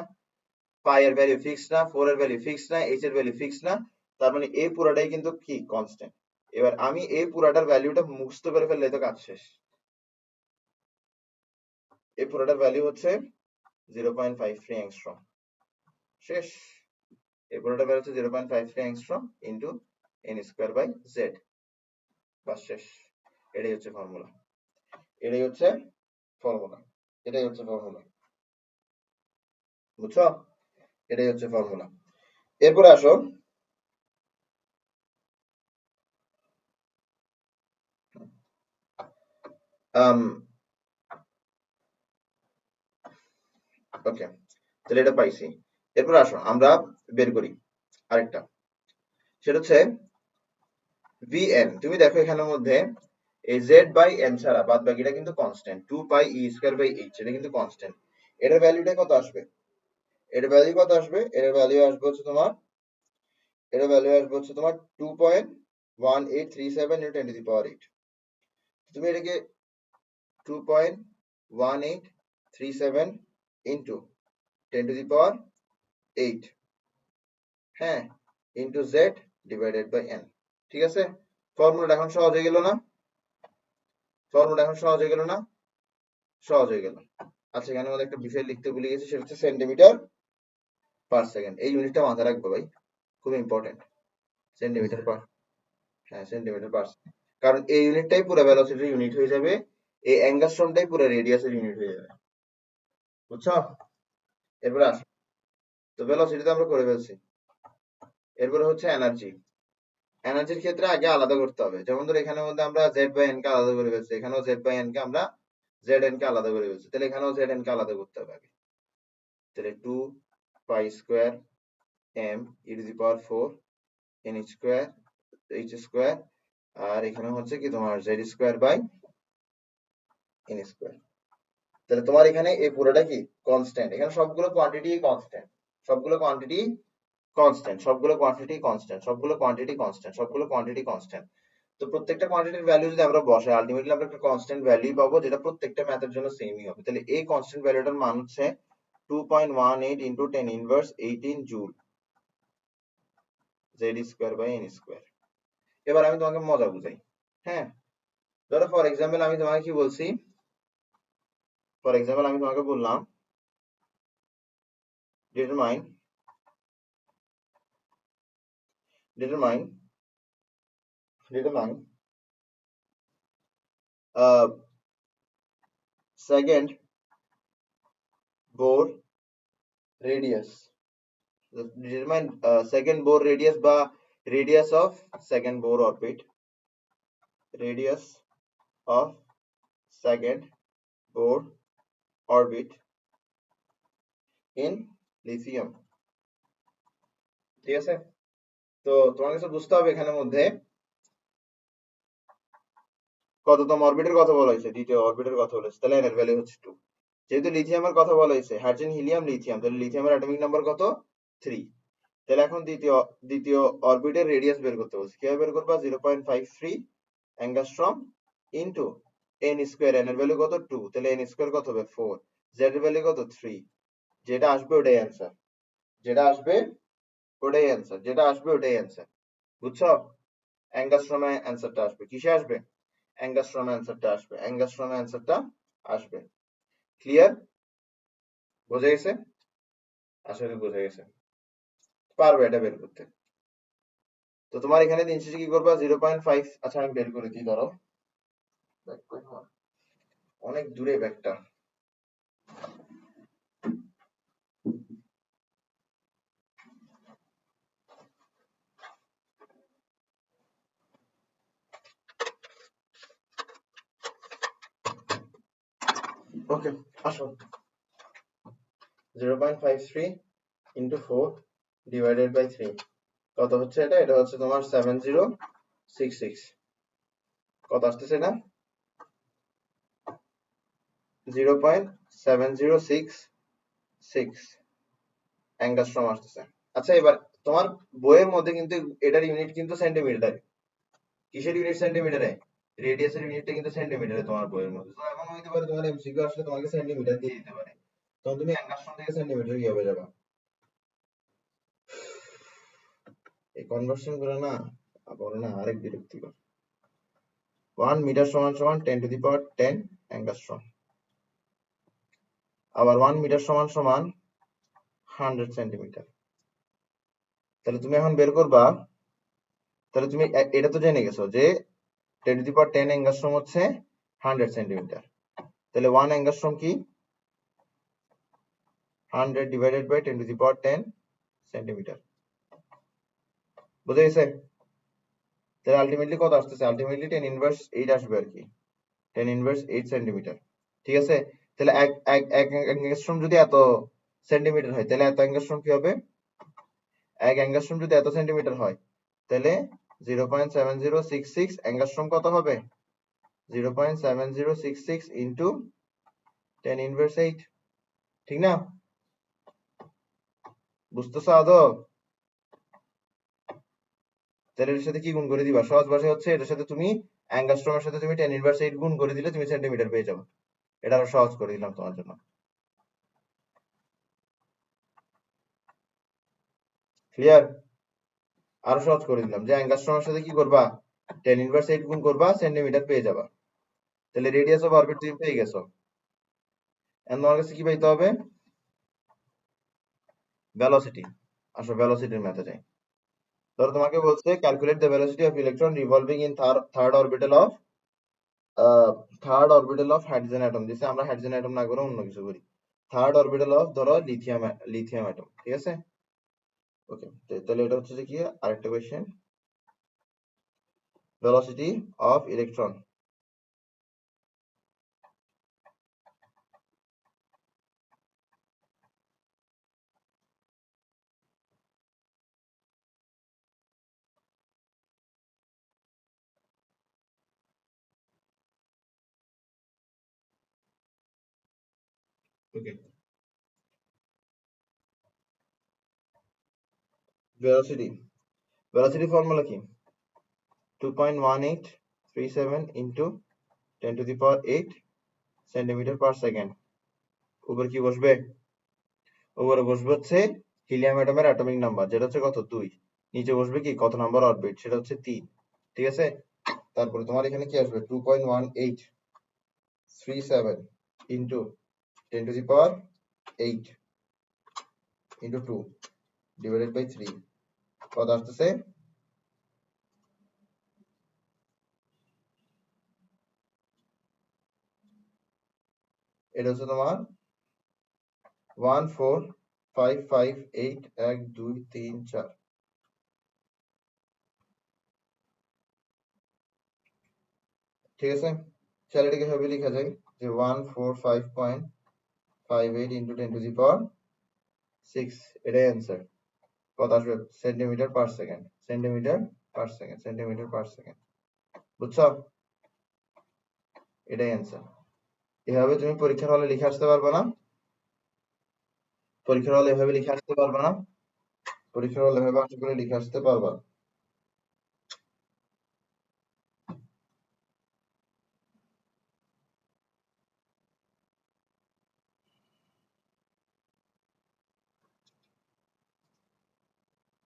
পাই এর ভ্যালু ফিক্স না, 4 এর ভ্যালু ফিক্স না, এইচ এর ভ্যালু ফিক্স না, তার মানে এই পুরাটাই কিন্তু কি কনস্ট্যান্ট। এবার আমি এই পুরাটার ভ্যালুটা মুখস্থ করে ফেললে তো কাজ শেষ। এই পুরাটার ভ্যালু হচ্ছে 0.53 অ্যাংস্ট্রম, শেষ। এই পুরাটার ভ্যালু হচ্ছে 0.53 angstrom into N square by Z, বাস শেষ। এটাই হচ্ছে ফর্মুলা, এটাই হচ্ছে ফর্মুলা, এটাই হচ্ছে ফর্মুলা, বুঝছো? এটাই হচ্ছে ফর্মুলা। এরপরে আসো, ওকে, তাহলে এটা পাইছি। এরপর আসো আমরা বের করি আরেকটা, সেটা হচ্ছে vn। তুমি দেখো এখানের মধ্যে এই z বাই n ছাড়া বাদ বাকিটা কিন্তু constant, 2 pi E square by h, এটা কিন্তু কনস্ট্যান্ট। এটার ভ্যালুটা কত আসবে, এটার ভ্যালু কত আসবে, এটার ভ্যালু আসবে হচ্ছে তোমার, এটার ভ্যালু আসবে হচ্ছে তোমার 2.1837 ইনটু 10 টু দি পাওয়ার 8। তুমি এটাকে 2.1837 ইনটু 10 টু দি পাওয়ার 8, হ্যাঁ, into z divided by n। ঠিক আছে, ফর্মুলাটা এখন সহজ হয়ে গেল না, ফর্মুলাটা এখন সহজ হয়ে গেল না, সহজ হয়ে গেল। আচ্ছা, এখানে আমাদের একটা বিষয় লিখতে ভুলে গেছি, সেটা হচ্ছে সেন্টিমিটার পার সেকেন্ড। এই ইউনিটটা মাথায় রাখবো ভাই, খুব ইম্পর্টেন্ট। সেন্টিমিটার পার, হ্যাঁ সেন্টিমিটার পার সেকেন্ড, কারণ এই ইউনিটটাই পুরো ভেলোসিটির ইউনিট হয়ে যাবে, এই অ্যাঙ্গাস্ট্রমটাই পুরো রেডিয়াসের ইউনিট হয়ে যাবে, বুঝছো? এরপরে আসো, তো ভেলোসিটি তো আমরা করে ফেলছি, এরপরে হচ্ছে এনার্জি। এনার্জির ক্ষেত্রে আগে আলাদা করতে হবে, যেমন ধর এখানের মধ্যে আমরা জেড বাই এন কে আলাদা করে ফেলছি, এখানেও জেড বাই এন কে আমরা জেড এন কে আলাদা করে ফেলছি, তাহলে এখানেও জেড এন কে আলাদা করতে হবে আগে। তাহলে 2 pi square M E to the power 4 N square H square, আর এখানে হচ্ছে কি তোমার Z square by N square. তাহলে তোমার এখানে এই পুরোটা কি কনস্ট্যান্ট, এখানে সবগুলো কোয়ান্টিটি কনস্ট্যান্ট, সবগুলো কোয়ান্টিটি কনস্ট্যান্ট, সবগুলো কোয়ান্টিটি কনস্ট্যান্ট, সবগুলো কোয়ান্টিটি কনস্ট্যান্ট, সবগুলো কোয়ান্টিটি কনস্ট্যান্ট। তো প্রত্যেকটা কোয়ান্টিটির ভ্যালু যদি আমরা বসাই, আলটিমেটলি আমরা একটা কনস্ট্যান্ট ভ্যালু পাবো, যেটা প্রত্যেকটা ম্যাথের জন্য সেমই হবে। তাহলে এই কনস্ট্যান্ট ভ্যালুটার মান হচ্ছে 2.18 into 10 inverse 18 joule Z square by N square. এবার আমি তোমাকে মজা বুঝাই, হ্যাঁ, ধরো ফর এক্সাম্পল আমি তোমাকে কি বলছি, ফর এক্সাম্পল আমি তোমাকে বললাম determine determine determine second Bohr radius. Determine second Bohr radius বা radius of second Bohr orbit. Radius of second Bohr orbit in lithium. ঠিক আছে, তো তোমার কাছে বুঝতে হবে এখানের মধ্যে কততম অরবিটের কথা বলা হয়েছে, দ্বিতীয় অরবিটের কথা বলেছে, তাহলে এর ভ্যালু হচ্ছে 2। যেহেতু লিথিয়ামের কথা বলা হয়েছে, হাইড্রোজেন হিলিয়াম লিথিয়াম, তাহলে লিথিয়ামের অ্যাটমিক নাম্বার কত? 3। তাহলে এখন দ্বিতীয় অরবিটের রেডিয়াস বের করতে বলছে, কিভাবে বের করবা? 0.53 অ্যাঙ্গাস্ট্রম ইনটু n স্কয়ার, n এর ভ্যালু কত? 2, তাহলে n স্কয়ার কত হবে? 4, z এর ভ্যালু কত? 3। যেটা আসবে ওটাই অ্যান্সার, যেটা আসবে ওটাই অ্যান্সার, যেটা আসবে ওটাই অ্যান্সার। বুঝছো? অ্যাঙ্গাস্ট্রমে অ্যান্সারটা আসবে, কিসে আসবে? অ্যাঙ্গাস্ট্রমে অ্যান্সারটা আসবে, অ্যাঙ্গাস্ট্রমে অ্যান্সারটা আসবে। ক্লিয়ার? বোঝা গেছে? আসলে বোঝা গেছে, পারবে এটা বের করতে। তো তোমার এখানে দিন শেষে কি করবা? 0.5, আচ্ছা আমি বের করে দিই, ধরো অনেক দূরে ব্যাগটা। ওকে, আসো। 0.53 ইন্টু 4 ডিভাইডেড বাই 3 কত হচ্ছে? এটা এটা হচ্ছে তোমার 7066। কত আসতেছে এটা? 0.7066 অ্যাঙ্গাস্ট্রম আসতেছে। আচ্ছা এবার তোমার বইয়ের মধ্যে কিন্তু এটার ইউনিট কিন্তু সেন্টিমিটারে। কিসের ইউনিট? সেন্টিমিটারে। রেডিয়াসের ইউনিটটা কিন্তু সেন্টিমিটারে তোমার বইয়ের মধ্যে। তো এমন হইতে পারে তোমার এমসিকিউ আসলে তোমাকে সেন্টিমিটার দিয়ে দিতে পারে, তখন তুমি অ্যাঙ্গাস্ট্রম থেকে সেন্টিমিটার কিভাবে যাবা? এই কনভার্সন গুলো না বলো না, আরেক বিরক্তিকর। 1 মিটার সমান সমান 10 টু দি পাওয়ার 10 অ্যাঙ্গাস্ট্রম, আবার 1 মিটার সমান সমান 100 সেন্টিমিটার। তাহলে তুমি এখন বের করবা, তাহলে তুমি এটা তো জেনে গেছো যে 10 টু দি পাওয়ার 10 অ্যাঙ্গাস্ট্রম হচ্ছে 100 সেন্টিমিটার। তাহলে 1 অ্যাঙ্গাস্ট্রম কি? 100 divided by 10 to the power 10 centimetre. বুঝে গেছে? তাহলে আলটিমেটলি কত আসতেছে? আলটিমেটলি 10 ইনভার্স 8 আসবে আর কি, 10 ইনভার্স 8 সেন্টিমিটার। ঠিক আছে, তাহলে এক অ্যাঙ্গাস্ট্রম যদি এত সেন্টিমিটার হয়, তাহলে এত অ্যাঙ্গাস্ট্রম কি হবে? এক অ্যাঙ্গাস্ট্রম যদি এত সেন্টিমিটার হয়, তাহলে 0.7066 অ্যাঙ্গাস্ট্রম কত হবে? 0.7066 ইন্টু 10 ইনভার্স 8, ঠিক না? বুঝতেছো আদৌ? তাহলে এর সাথে কি গুণ করে দিবা? সহজ ভাষায় হচ্ছে এটার সাথে তুমি অ্যাঙ্গাস্ট্রমের সাথে তুমি 10 ইনভার্স 8 গুণ করে দিলে তুমি সেন্টিমিটার পেয়ে যাবে। এটা আরো সহজ করে দিলাম তোমার জন্য। ক্লিয়ার? আরো সহজ করে দিলাম যে অ্যাঙ্গাস্ট্রমের সাথে কি করবা? 10 ইনভার্স 8 গুণ করবা, সেন্টিমিটার পেয়ে যাবা। তাহলে রেডিয়াস অফ অরবিট তুমি পেয়ে গেছো। এখন তোমার কাছে কি পাইতে হবে? ভেলোসিটি। আসো ভেলোসিটির ম্যাথে যাই। ধরো তোমাকে বলছে calculate the velocity of electron revolving in third orbital of hydrogen atom, দিছে আমরা হাইড্রোজেন অ্যাটম না করে অন্য কিছু করি। থার্ড অরবিটাল অফ ধরো লিথিয়াম অ্যাটম, ঠিক আছে? ওকে, তাহলে এটা হচ্ছে যে কি আরেকটা question, velocity of electron. Okay, velocity, velocity formula কি? 2.1837 into 10 to the power 8 centimetre per second. উপরে কি বসবে? উপরে বসবে হচ্ছে হিলিয়াম অ্যাটমের অ্যাটমিক নাম্বার, যেটা হচ্ছে কত? 2। নিচে বসবে কি কত নাম্বার অরবিট, সেটা হচ্ছে 3। ঠিক আছে, তারপরে তোমার এখানে কি আসবে? 2.1837 into 10 to the power 8 into 2 divided by 3 কত আসতেছে? এটা হচ্ছে তোমার 1 4 5 5 8 1 2 3 4 ঠিক আছে তাহলে এটাকে কিভাবে লেখা যায় যে 145.58 into 10 to the power 6 এটাই অ্যান্সার কত আসবে centimetre per second centimetre per second centimetre per second বুঝছো এটাই অ্যান্সার এভাবে তুমি পরীক্ষার হলে লিখে আসতে পারবে না পরীক্ষার হলে এভাবে লিখে আসতে পারবে না পরীক্ষার হলে এভাবে আশা করে লিখে আসতে পারবা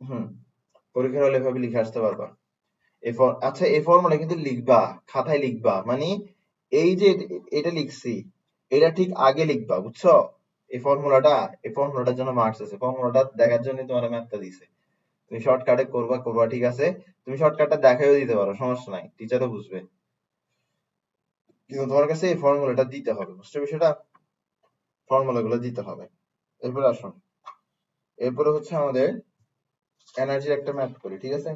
হুম পরীক্ষার হলে এভাবে লিখে আসতে পারবা আচ্ছা এই ফর্মুলা কিন্তু লিখবা খাতায় লিখবা মানে এই যে এটা লিখছি এটা ঠিক আগে লিখবা বুঝছো এই ফর্মুলাটার জন্য মার্কস আছে ফর্মুলাটা দেখার জন্য তোমার ম্যাথটা দিছে তুমি শর্টকাটে করবা ঠিক আছে তুমি শর্টকাটটা দেখাইও দিতে পারো সমস্যা নাই টিচারও বুঝবে কিন্তু তোমার কাছে এই ফর্মুলাটা দিতে হবে বুঝছো বিষয়টা ফর্মুলা গুলো দিতে হবে এরপরে আসুন এরপরে হচ্ছে আমাদের এনার্জির একটা ম্যাথ করি ঠিক আছে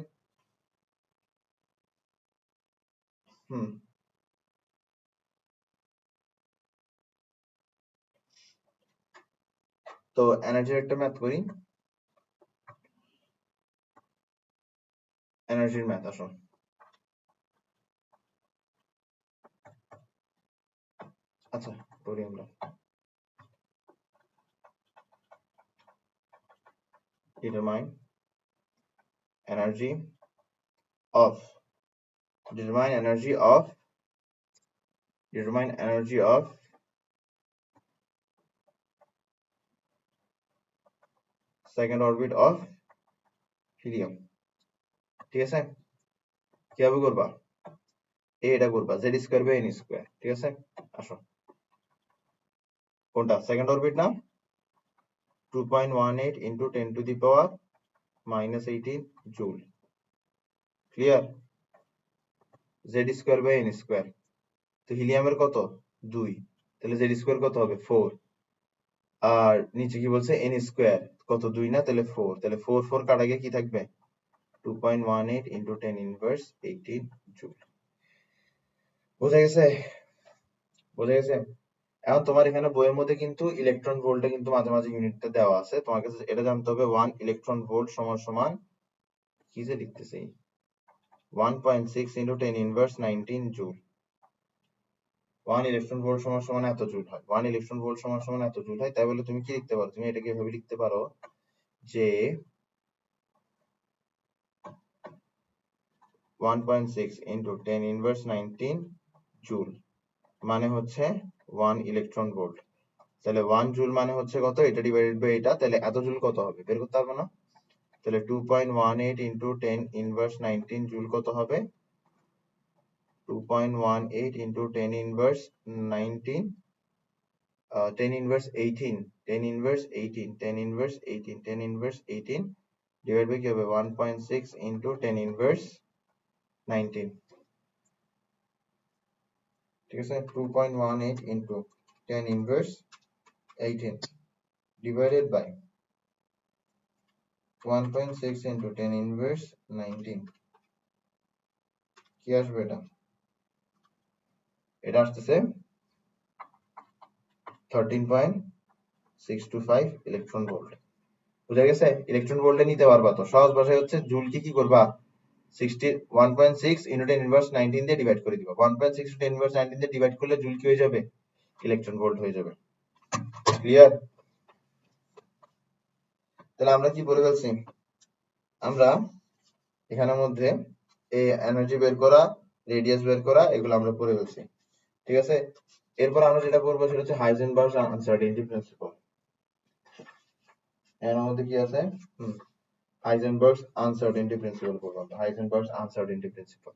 হুম তো এনার্জির একটা ম্যাথ করি এনার্জির ম্যাথ আসুন আচ্ছা করি আমরা determine energy of determine energy of determine energy of second orbit of helium ঠিক আছে কিভাবে করবা এটা করবা z square by n square ঠিক আছে আসো কোনটা সেকেন্ড অরবিট না 2.18 into 10 to the power minus 18 joule clear z square by n square তো হিলিয়ামের কত 2 তাহলে z স্কয়ার কত হবে 4 আর নিচে কি বলছে n স্কয়ার কত 2 না তাহলে 4 তাহলে 4 4 কাটা গিয়ে কি থাকবে 2.18 into 10 inverse 18 জুল বোঝা গেছে বোঝা গেছে এখন তোমার এখানে বইয়ের মধ্যে কিন্তু ইলেকট্রন ভোল্টে কিন্তু মাঝে মাঝে ইউনিটটা দেওয়া আছে তোমার কাছে এটা জানতে হবে 1 ইলেকট্রন ভোল্ট সমান সমান কি যে লিখতেছি 1.6 into 10 inverse 19 joule 1 electron volt সমান সমান এত জুল হয় 1 ইলেকট্রন ভোল্ট সমান সমান এত জুল হয় তাই বলে তুমি কি লিখতে পারো তুমি এটাকে এভাবে লিখতে পারো যে 1.6 into 10 inverse 19 জুল মানে হচ্ছে 1 ইলেকট্রন ভোল্ট তাহলে 1 জুল মানে হচ্ছে কত এটা ডিভাইডেড বাই এটা তাহলে এত জুল কত হবে বের করতে পারবো না তাহলে 2.18 into 10 inverse 19 জুল কত হবে 2.18 into 10 inverse 19 10 inverse 18 10 inverse 18 10 inverse 18 10 inverse 18 divided by কি হবে 1.6 into 10 inverse 19 ঠিক আছে 2.18 into 10 inverse 18 divided by 1.6 into 10 inverse 19 কি আসবে এটা আসতেছে 13.625 ইলেকট্রন ভোল্ট বুঝা গেছে ইলেকট্রন ভোল্টে নিতে পারবা তো সহজ ভাষায় হচ্ছে জুলকে কি করবা 1.6 into 10 inverse 19 দিয়ে ডিভাইড করে দিবা 1.6 into 10 inverse 19 দিয়ে ডিভাইড করলে জুল কি হয়ে যাবে ইলেকট্রন ভোল্ট হয়ে যাবে ক্লিয়ার তাহলে আমরা কি বলে ফেলছি আমরা এখানের মধ্যে এই এনার্জি বের করা রেডিয়াস বের করা এগুলো আমরা পড়ে ফেলছি ঠিক আছে এরপর আমরা যেটা করবো সেটা হচ্ছে হাইজেনবার্গস আনসার্টেনিটি প্রিন্সিপাল এর মধ্যে কি আছে Heisenberg's uncertainty principle করবো আমরা Heisenberg's uncertainty principle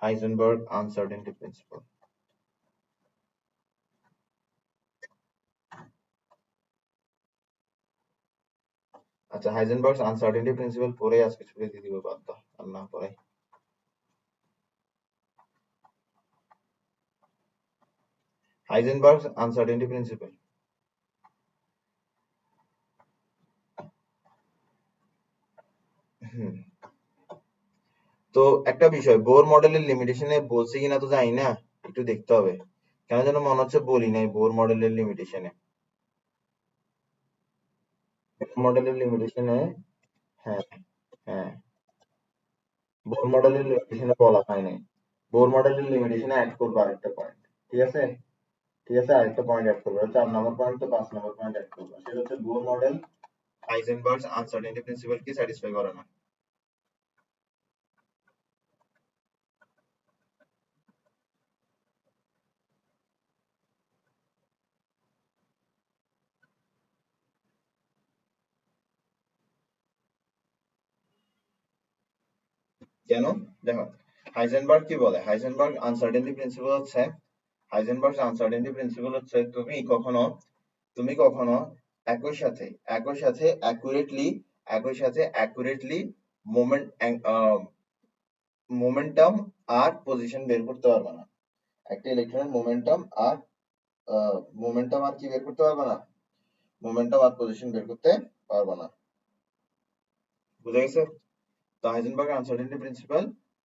Heisenberg uncertainty principle আচ্ছা Heisenberg's uncertainty principle পরে আজকে ছুটি দিয়ে দিব বাদ দাও আর না পড়াই Heisenberg's uncertainty principle তো একটা বিষয়, বোর মডেলের লিমিটেশনে বলছি কিনা তো জানি না, একটু দেখতে হবে। কেন যেন মনে হচ্ছে বলি নাই বোর মডেলের লিমিটেশনে। মডেলের লিমিটেশনে হ্যাঁ হ্যাঁ বোর মডেলের লিমিটেশনে বলা হয় নাই। বোর মডেলের লিমিটেশনে অ্যাড করবো আরেকটা পয়েন্ট। ঠিক আছে, ঠিক আছে, আরেকটা পয়েন্ট অ্যাড করবো। 4 নম্বর পয়েন্ট তো 5 নম্বর পয়েন্ট অ্যাড করবো। সেটা হচ্ছে বোর মডেল হাইজেনবার্গস আনসার্টেনিটি প্রিন্সিপাল কি স্যাটিসফাই করে না। কেন? দেখো, হাইজেনবার্গ কি বলে, হাইজেনবার্গ আনসার্টেনিটি প্রিন্সিপাল হচ্ছে, হাইজেনবার্গ আনসার্টেনিটি প্রিন্সিপাল হচ্ছে তুমি কখনো একই সাথে অ্যাকুরেটলি মোমেন্টাম আর পজিশন বের করতে পারবে না। একটা ইলেকট্রনের মোমেন্টাম আর কি বের করতে পারবে না, মোমেন্টাম আর পজিশন বের করতে পারবে না। বুঝা গেছে? তো হাইজেনবার্গ আনসার্টেনিটি প্রিন্সিপাল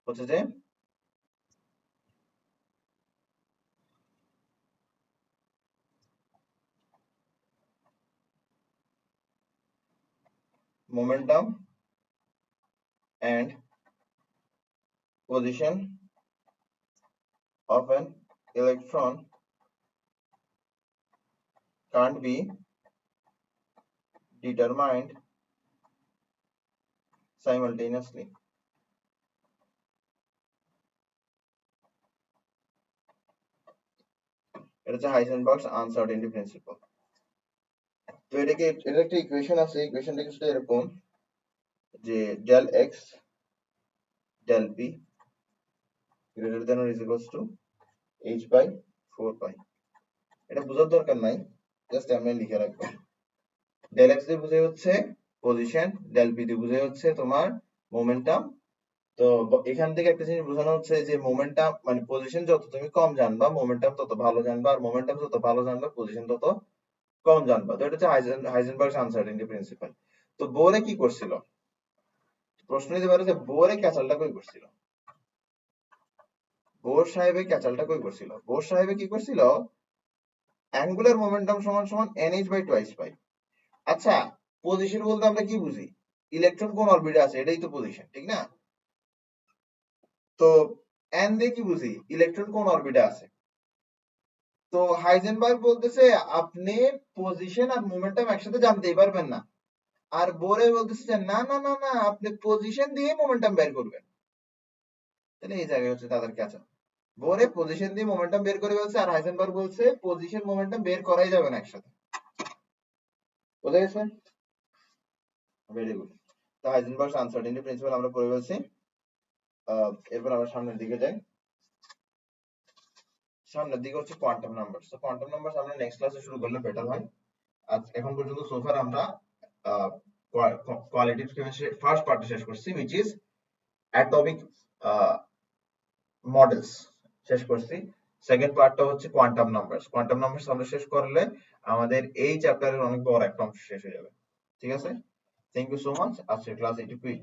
হচ্ছে যে momentum and position of an electron can't be determined simultaneously. এটা হচ্ছে হাইজেনবার্গস আনসার্টেনিটি প্রিন্সিপাল। তো এটা একটা ইকুয়েশন আছে, ইকুয়েশনটা কিছুটা এরকম যে del x del p greater than or is equals to h by 4 pi। এটা বোঝার দরকার নাই, জাস্ট এমনি লিখে রাখবো। del x দিয়ে বোঝাই হচ্ছে পজিশন, del p দিয়ে বোঝাই হচ্ছে তোমার মোমেন্টাম। তো এখান থেকে একটা জিনিস বোঝানো হচ্ছে যে মোমেন্টাম মানে পজিশন যত তুমি কম জানবা মোমেন্টাম তত ভালো জানবা, আর মোমেন্টাম যত ভালো জানবা পজিশন তত কম জানবা। তো এটা হচ্ছে হাইজেনবার্গস আনসার্টেনিটি প্রিন্সিপাল। তো বোরে কি করছিল, প্রশ্ন নিতে পারে যে বোরে ক্যাচালটা কই করছিল, বোর সাহেবে ক্যাচালটা কই করছিল। বোর সাহেবে কি করছিল, অ্যাঙ্গুলার মোমেন্টাম সমান সমান nh বাই টুয়াইস পাই। আচ্ছা, পজিশন বলতে আমরা কি বুঝি, ইলেকট্রন কোন অরবিটে আছে এটাই তো পজিশন, ঠিক না? তো এন দিয়ে কি বুঝি, ইলেকট্রন কোন অরবিটে আছে। তো হাইজেনবার্গ বলতেছে আপনি পজিশন আর মোমেন্টাম একসাথে জানতেই পারবেন না, আর বোরে বলতেছে যে না না না না আপনি পজিশন দিয়ে মোমেন্টাম বের করবেন। তাহলে এই জায়গায় হচ্ছে তাদের ক্যাচাল, বোরে পজিশন দিয়ে মোমেন্টাম বের করে বলছে, আর হাইজেনবার্গ বলছে পজিশন মোমেন্টাম বের করাই যাবে না একসাথে। বুঝা গেছে? Very good. তো হাইজেনবার্গস আনসার্টেনিটি প্রিন্সিপাল আমরা পড়ে ফেলছি। এরপর আমরা সামনের দিকে যাই। সামনের দিকে হচ্ছে কোয়ান্টাম নাম্বার। তো কোয়ান্টাম নাম্বার আমরা নেক্সট ক্লাসে শুরু করলে বেটার হয়। আজ এখন পর্যন্ত সোফার আমরা কোয়ালিটেটিভ কেমিস্ট্রি ফার্স্ট পার্টটা শেষ করছি, which is অ্যাটমিক মডেলস শেষ করছি। সেকেন্ড পার্টটা হচ্ছে কোয়ান্টাম নাম্বারস। কোয়ান্টাম নাম্বারস আমরা শেষ করলে আমাদের এই চ্যাপ্টারের অনেক বড় একটা অংশ শেষ হয়ে যাবে। ঠিক আছে, থ্যাংক ইউ সো মাচ। আজকের ক্লাস এইটুকুই।